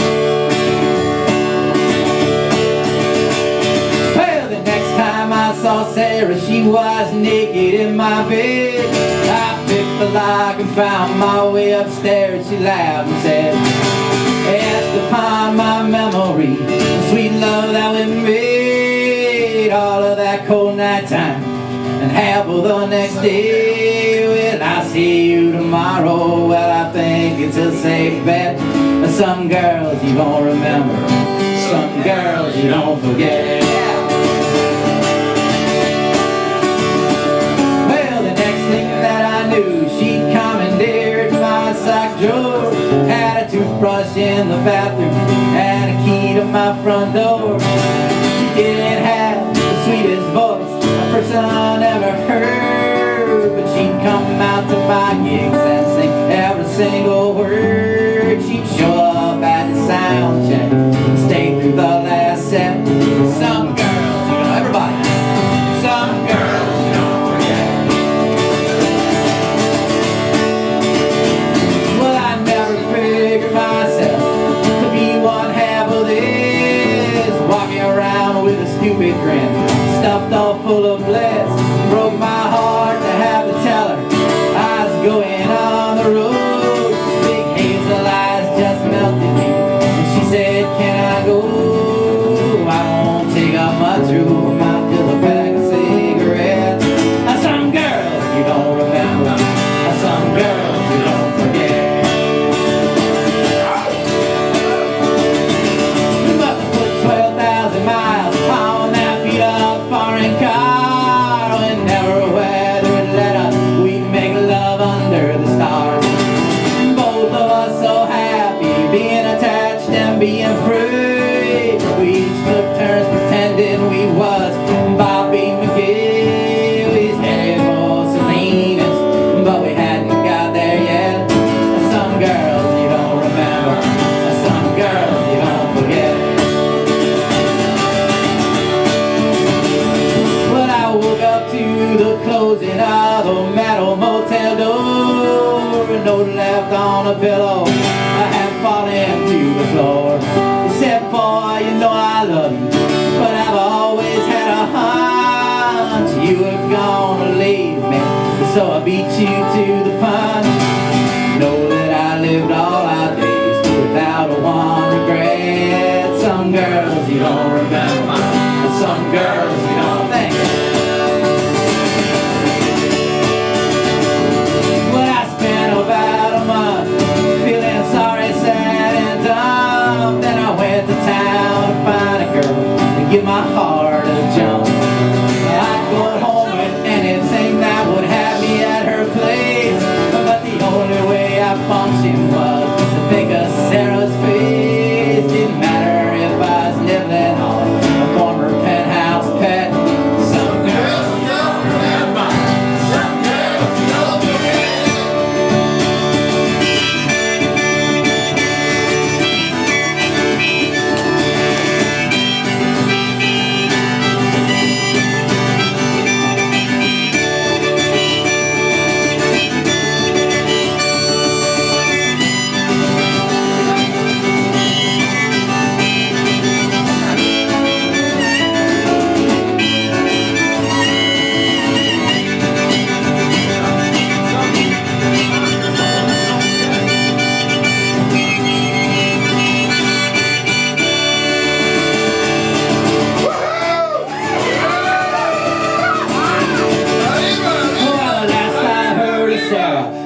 I saw Sarah, she was naked in my bed. I picked the lock and found my way upstairs. She laughed and said, cast upon my memory the sweet love that we made. All of that cold night time and half of the next day. Will I see you tomorrow? Well, I think it's a safe bet. Some girls you won't remember, some girls you don't forget. She commandeered my sock drawer, had a toothbrush in the bathroom and a key to my front door. She didn't have the sweetest voice a person ever heard, but she'd come out to my gigs and sing every single word. She'd show up at the sound check and stay through the last set. Some girls, you know, everybody, some girls you don't forget. Myself to be one half of this, walking around with a stupid grin, stuffed all full of bliss. Broke my heart to have to tell her I was going on the road. Big hazel eyes just melted me, and she said, can I go? I won't take up much room, I'll fill a pack of cigarettes. Some girls you don't remember, some girls you don't forget. Being free, we each took turns pretending we was Bobby McGee. We was headed for Salinas, but we hadn't got there yet. Some girls you don't remember, some girls you don't forget. But I woke up to the closing of the metal motel door, a note left on a pillow. I had fallen to the floor. He said, boy, you know I love you, but I've always had a hunch you were gonna leave me, so I beat you to the punch. Know that I lived all our days without a one regret. Some girls you don't remember, some girls you don't think. Well, I spent about a month feeling sorry, sad and dumb. Then I went to town to find a girl and give my heart a jump. I'd go home with anything that would have me at her place.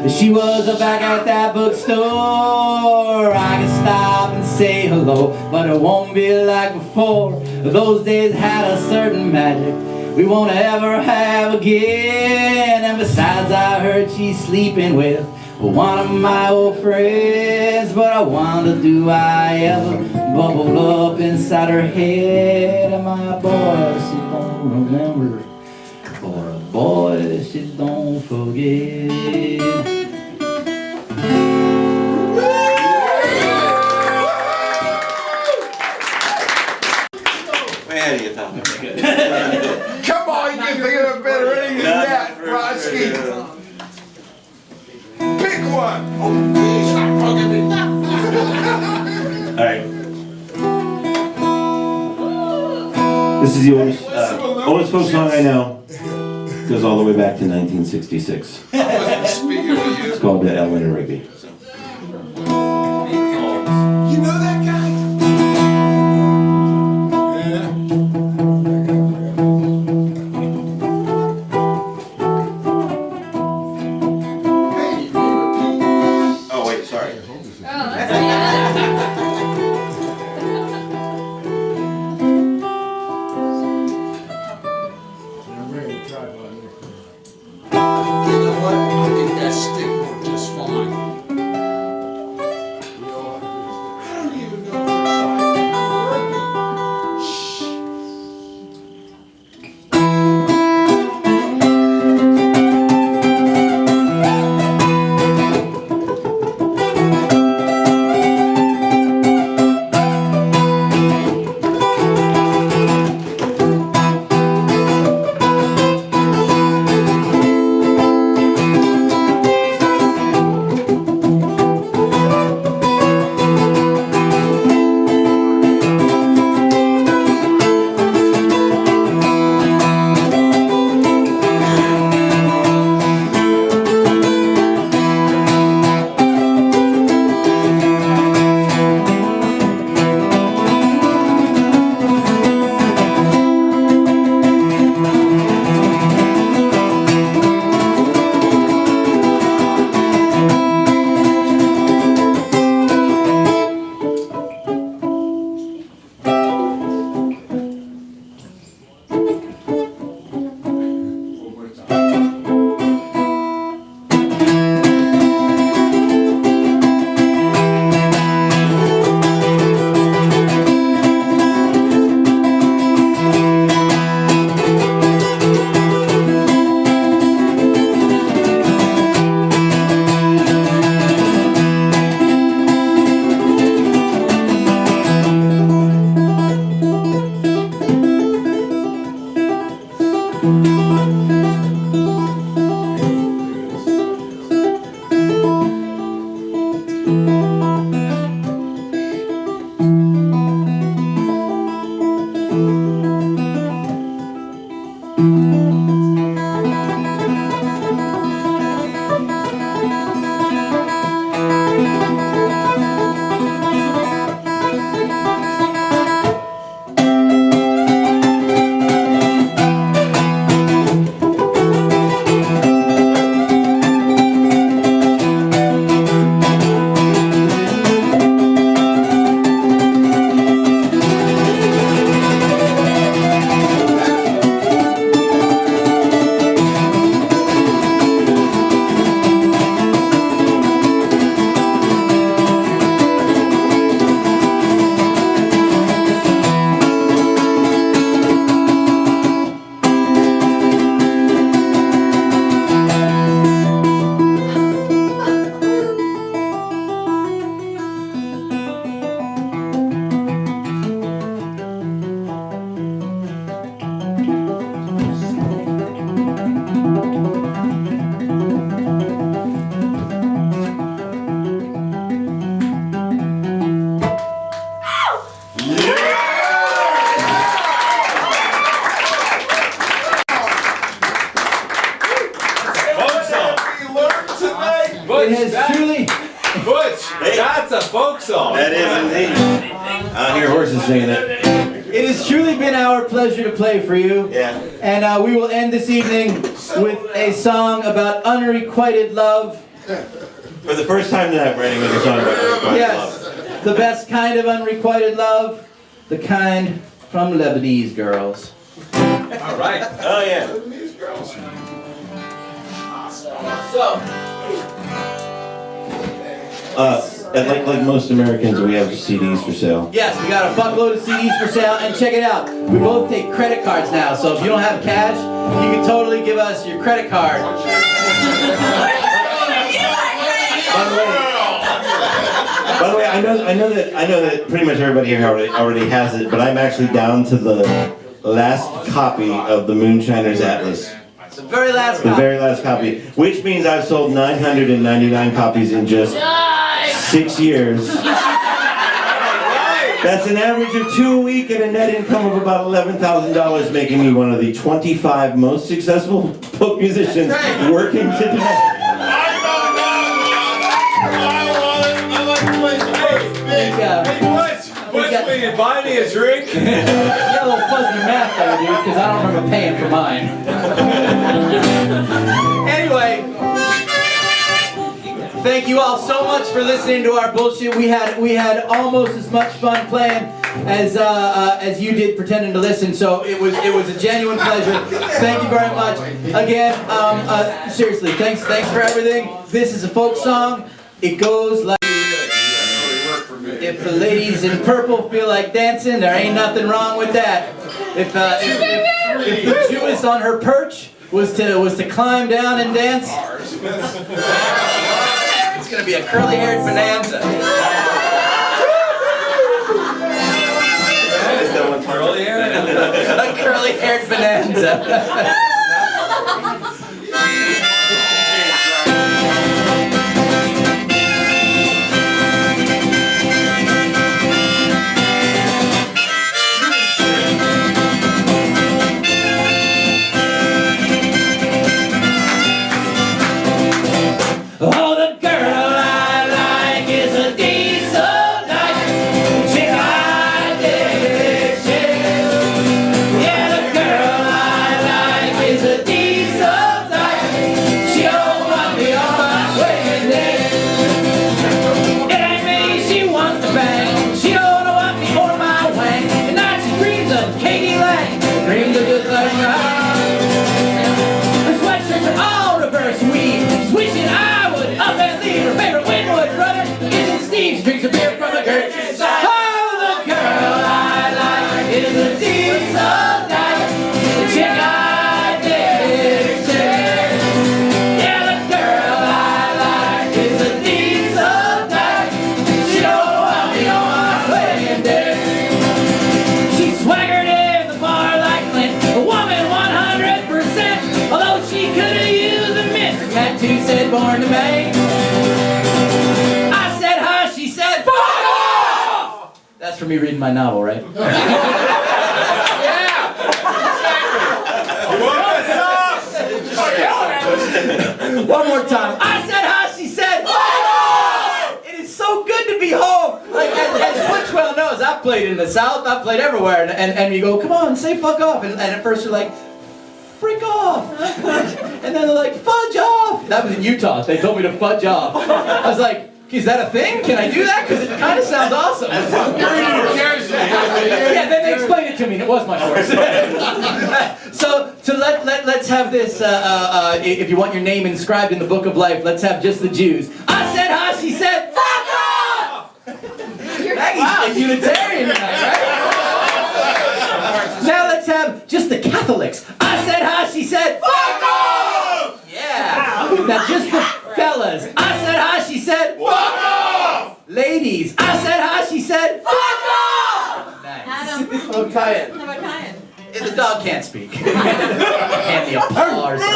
She was back at that bookstore. I can stop and say hello, but it won't be like before. Those days had a certain magic we won't ever have again. And besides, I heard she's sleeping with one of my old friends. But I wonder, do I ever bubble up inside her head? And my boy, she don't remember, or a boy, she don't forget. Where do you thought? Come on, you can think of a better ending than that, Brodsky. Pick one. Oh, please stop bugging me. Alright. This is the oldest folk song I know. Goes all the way back to 1966. Speaking of you. It's called Ellen and Rigby. You know that guy? Yeah. Oh wait, sorry. You know what? I think that stick worked just fine. I don't even know if That's a folk song. That is indeed. I hear horses singing it. It has truly been our pleasure to play for you. Yeah. And we will end this evening with a song about unrequited love For the first time tonight, we're writing a song about unrequited Yes, love. the best kind of unrequited love, the kind from Lebanese girls. All right. Oh yeah. So, And like most Americans, we have CDs for sale. yes, we got a fuckload of CDs for sale, and check it out. We both take credit cards now, so if you don't have cash, you can totally give us your credit card. By the way, I know that pretty much everybody here already has it, but I'm actually down to the last copy of the Moonshiner's Atlas. The very last The copy. very last copy, which means I've sold 999 copies in just 6 years. That's an average of 2 a week and a net income of about $11,000, making me one of the 25 most successful folk musicians working today. Butch, will you buy me a drink? You got a little fuzzy math there, dude, because I don't remember paying for mine. Anyway, thank you all so much for listening to our bullshit. We had almost as much fun playing as you did pretending to listen. So it was a genuine pleasure. Thank you very much. Again, seriously, thanks for everything. This is a folk song. It goes like. If the ladies in purple feel like dancing, there ain't nothing wrong with that. If the Jewess on her perch was to climb down and dance, it's gonna be a curly-haired bonanza. A curly-haired bonanza. Oh, the girl I like is a diesel night. Chick I dig, chick. Yeah, the girl I like is a diesel night. She don't want me on my swinging dick. It ain't me she wants to bang. She don't want me or my wang. And now she dreams of Katie Lang. Dreams of just like mine. Her sweatshirts are all reverse weave. She's wishing I would up and leave. Her favorite Winwood runner is Steve. She drinks a beer from the Gert. Oh, the girl I like is a diesel night. The chick I dig, chick. Yeah, the girl I like is a diesel night. She don't want me on my swinging dick. She swaggered in the bar like Clint, a woman 100%. Although she could have used a mint. Her tattoo said born to Maine. I said huh, she said fuck off! That's for me reading my novel, right? One more time. I said huh, she said fuck off! It is so good to be home. Like as Butch well knows, I've played in the South, I've played everywhere, and you go, come on, say fuck off. And at first you're like, frick off. And then they're like, fudge off. That was in Utah. They told me to fudge off. I was like, is that a thing? Can I do that? Because it kind of sounds awesome. Yeah, then they explained it to me and it was much worse. So let's have this, if you want your name inscribed in the book of life, let's have just the Jews. I said huh, she said, fuck off! Maggie's a Unitarian tonight, right? Now let's have just the Catholics. I said huh, she said, fuck off! Yeah. Now just the fellas. I said huh, she said, fuck off! Ladies. I said huh, she said, fuck off! Nice. Adam. How about Kyan? How about Kyan? The dog can't speak. And the applause. What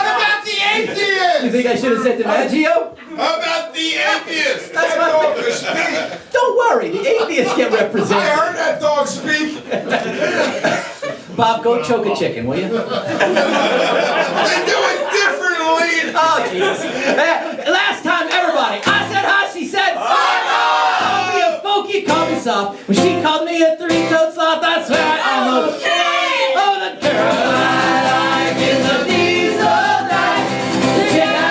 about the atheist? You think I should have said DiMaggio? How about the atheist? That's That my dog favorite. can speak. Don't worry, the atheists get I represented. heard that dog speak. Bob, go choke a chicken, will you? They do it differently. Oh, jeez. Last time, everybody. I said hi, she said, fuck off! Called me a folky, called me soft. When she called me a three-toed sloth, I swear I almost Oh, the girl I like is a diesel night. The chick I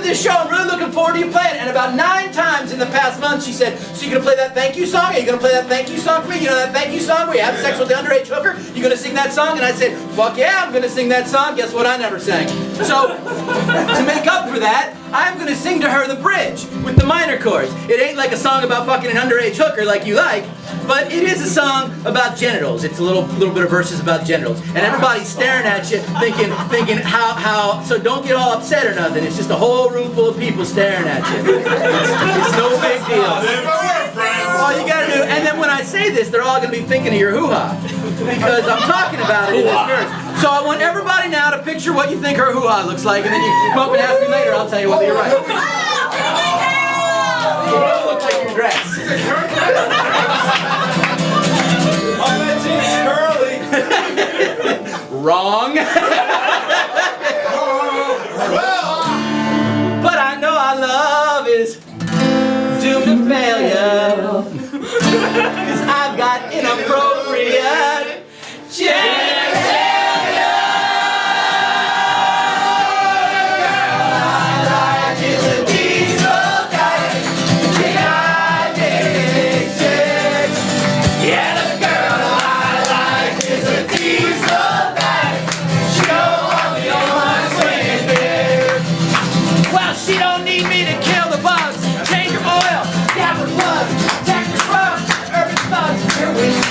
with this show. I'm really looking forward to you playing it. And about 9 times in the past month, she said, so you gonna play that thank you song? Are you gonna play that thank you song for me? You know that thank you song where you have sex with the underage hooker? You gonna sing that song? And I said, fuck yeah, I'm gonna sing that song. Guess what? I never sang. So, to make up for that, I'm gonna sing to her the bridge with the minor chords. It ain't like a song about fucking an underage hooker like you like, but it is a song about genitals. It's a little bit of verses about genitals. And everybody's staring at you thinking how, so don't get all upset or nothing. It's just a whole room full of people staring at you. It's no big deal. All you gotta do, and then when I say this, they're all gonna be thinking of your hoo-ha. Because I'm talking about it in this verse. So I want everybody now to picture what you think her hoo-ha looks like, and then you come up and ask me later, I'll tell you whether you're right. You don't look like your dress. I'll bet you it's curly. Wrong. But I know our love is doomed to failure. 'Cause I've got inappropriate genitalia.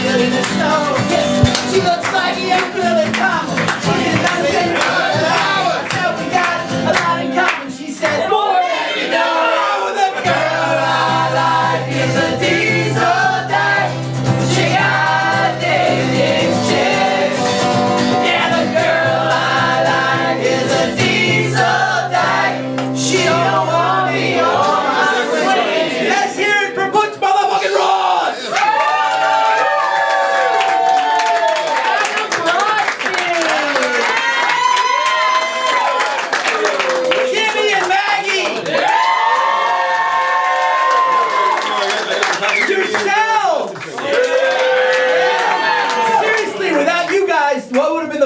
In the snow, yes, she looks like a young girl in common. She did not say no flowers. So we got a lot in common. She said, boy, you know, the girl I like is a diesel dyke. She got dating chicks. Yeah, the girl I like is a diesel dyke. She don't want me on my way. Let's hear it for Butch motherfucking Ross.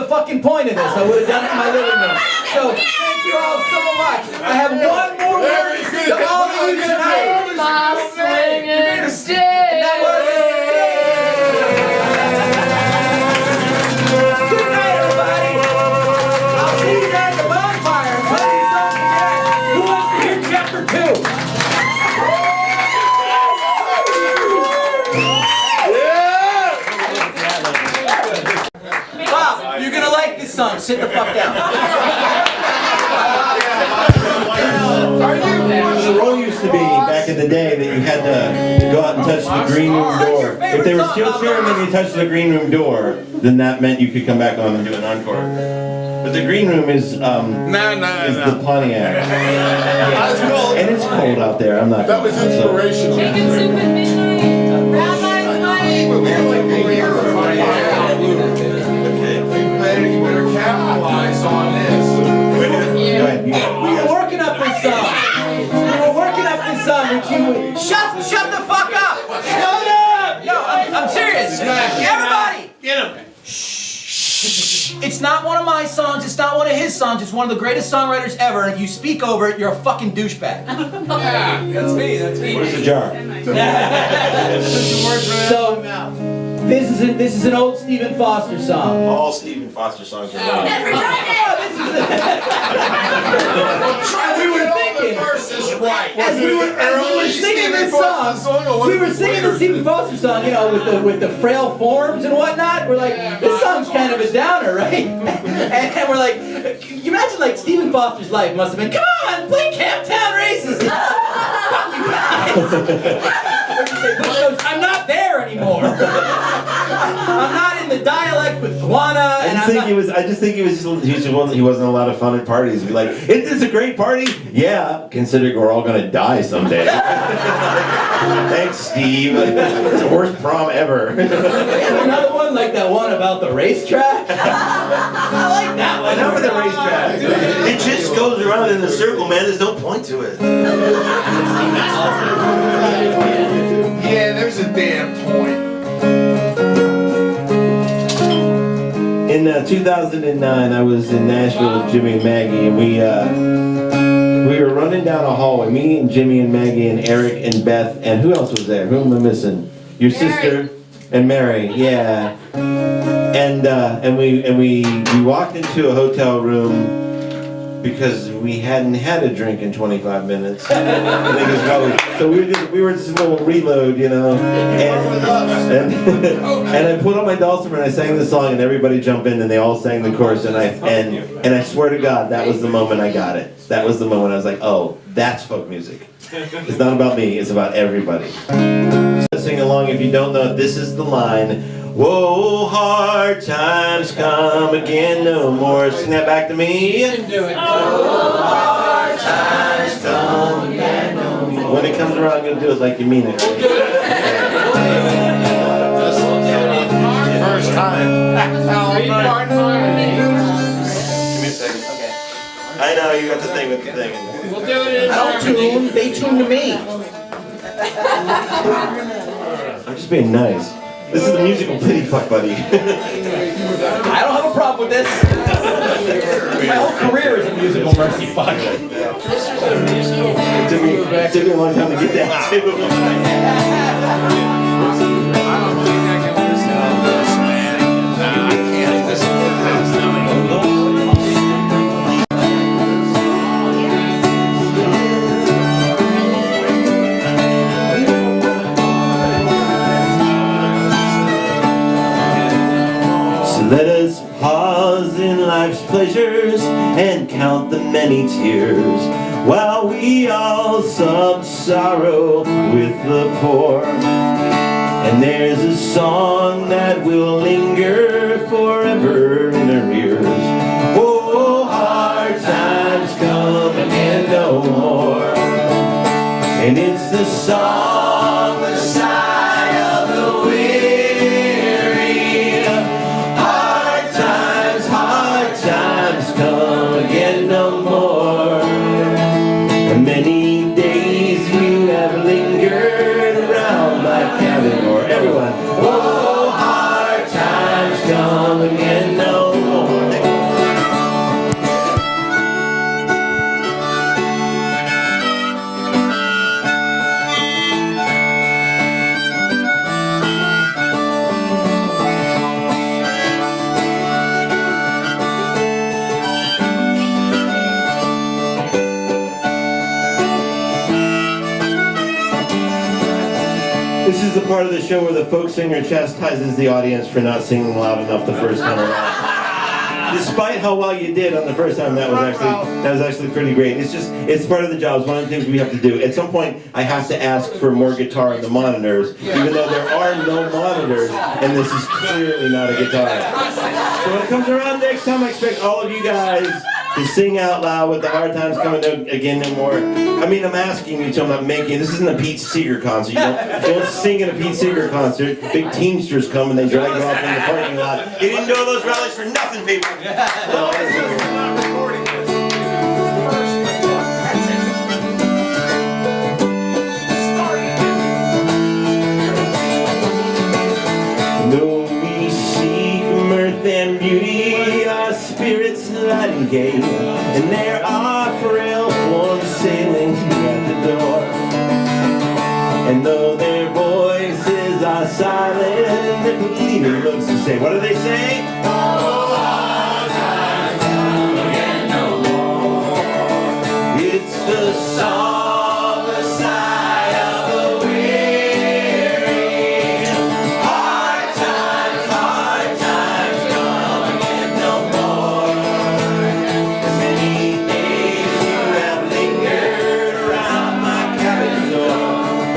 Fucking point of this. I would have done it in my living room. So thank you all so much. I have one more word to say to all of you tonight. My swinging stick. That word is good night, everybody. I'll see you there at the bonfire. Play these songs again. Who wants to hear chapter 2? You're gonna like this song. Sit the fuck down. The rule used to be back in the day that you had to go out and touch the green room door. If they were still cheering when you touched the green room door, then that meant you could come back on and do an encore. But the green room is the Pontiac. And it's cold out there. I'm not. That was inspirational. Chicken soup at midnight. Rabbi's money. You better capitalize on this. Go ahead. We were working up this song. That you would shut the fuck up. Shut up. No, I'm serious. Everybody. Get him. Shh. It's not one of my songs. It's not one of his songs. It's one of the greatest songwriters ever. And if you speak over it, you're a fucking douchebag. Yeah, that's me. Where's the jar? So this is an old Stephen Foster song. All Stephen Foster songs are wrong. We were thinking, as we were singing this song, we were singing the Stephen Foster song, you know, with the frail forms and whatnot. We're like, this song's kind of a downer, right? And we're like, you imagine like Stephen Foster's life must have been, come on, play Camptown Races. Fuck you guys. I'm not there anymore. I'm not in the dialect with Guana. I just think he wasn't a lot of fun at parties. Be like, isn't this a great party? Yeah, considering we're all gonna die someday. Thanks, Steve. It's the worst prom ever. Another one like that one about the racetrack. I like that one. Enough of the racetrack. It just goes around in a circle, man. There's no point to it. Yeah, there's a damn point. In 2009, I was in Nashville with Jimmy and Maggie, and we We were running down a hallway, me and Jimmy and Maggie and Eric and Beth, and who else was there? Who am I missing? Your sister and Mary, yeah. And we walked into a hotel room because we hadn't had a drink in 25 minutes. I think it was probably, so we were just a little reload, you know. And I put on my dulcimer and I sang the song and everybody jumped in and they all sang the chorus and I swear to God that was the moment I got it. That was the moment I was like, oh, that's folk music. It's not about me, it's about everybody. Sing along if you don't know, this is the line. Whoa, hard times come again no more. Sing that back to me. You can do it. Oh, hard times come again no more. When it comes around, you'll do it like you mean it. We'll do it. First time. Give me a second. Okay. I know, you got the thing with the thing. We'll do it in I don't tune, they tune to me. I'm just being nice. This is the musical pity fuck, buddy. I don't have a problem with this. My whole career is a musical mercy fuck. It took me a long time to get that too. I don't think I can listen to this, man. I can't listen to this. Let us pause in life's pleasures and count the many tears while we all sub sorrow with the poor. And there's a song that will linger forever in our ears. Oh, hard times come again no more. And it's the song, the sigh of the weary. Hard times come again no more. And many days you have lingered around my cabin or everyone. Oh, hard times come again no more. This is the part of the show where the folk singer chastises the audience for not singing loud enough the first time around. Despite how well you did on the first time, that was actually pretty great. It's part of the job. It's one of the things we have to do. At some point, I have to ask for more guitar on the monitors, even though there are no monitors, and this is clearly not a guitar. So when it comes around next time, I expect all of you guys to sing out loud with the hard times coming again no more. I mean, I'm asking you to, I'm not making. This isn't a Pete Seeger concert. You don't sing at a Pete Seeger concert. Big Teamsters come and they drag you off in the parking lot. You didn't go to those rallies for nothing, people. Though we seek mirth and beauty, our spirits light and gay, and there are frail forms sailing at the door. And though their voices are silent, the leader looks to say, what do they say? Oh, hard times come again no more. It's the song, the sigh of the weary. Hard times come again no more. Many days you have lingered around my cabin door.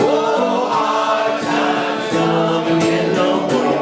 Oh, hard times come again no more.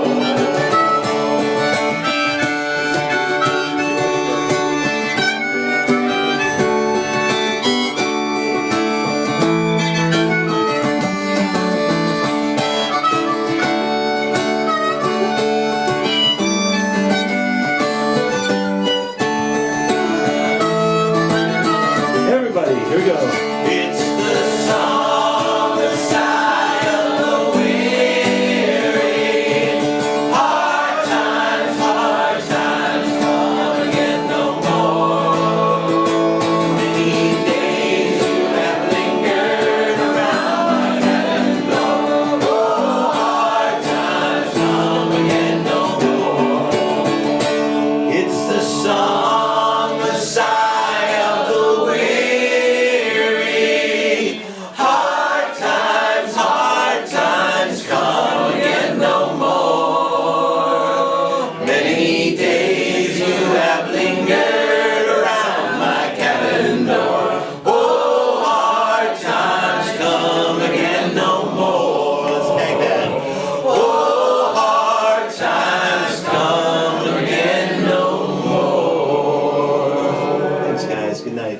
Good night.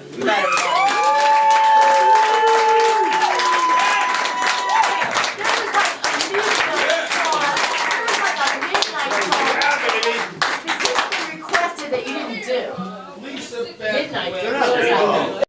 Requested that you didn't do. Lisa Midnight. They're not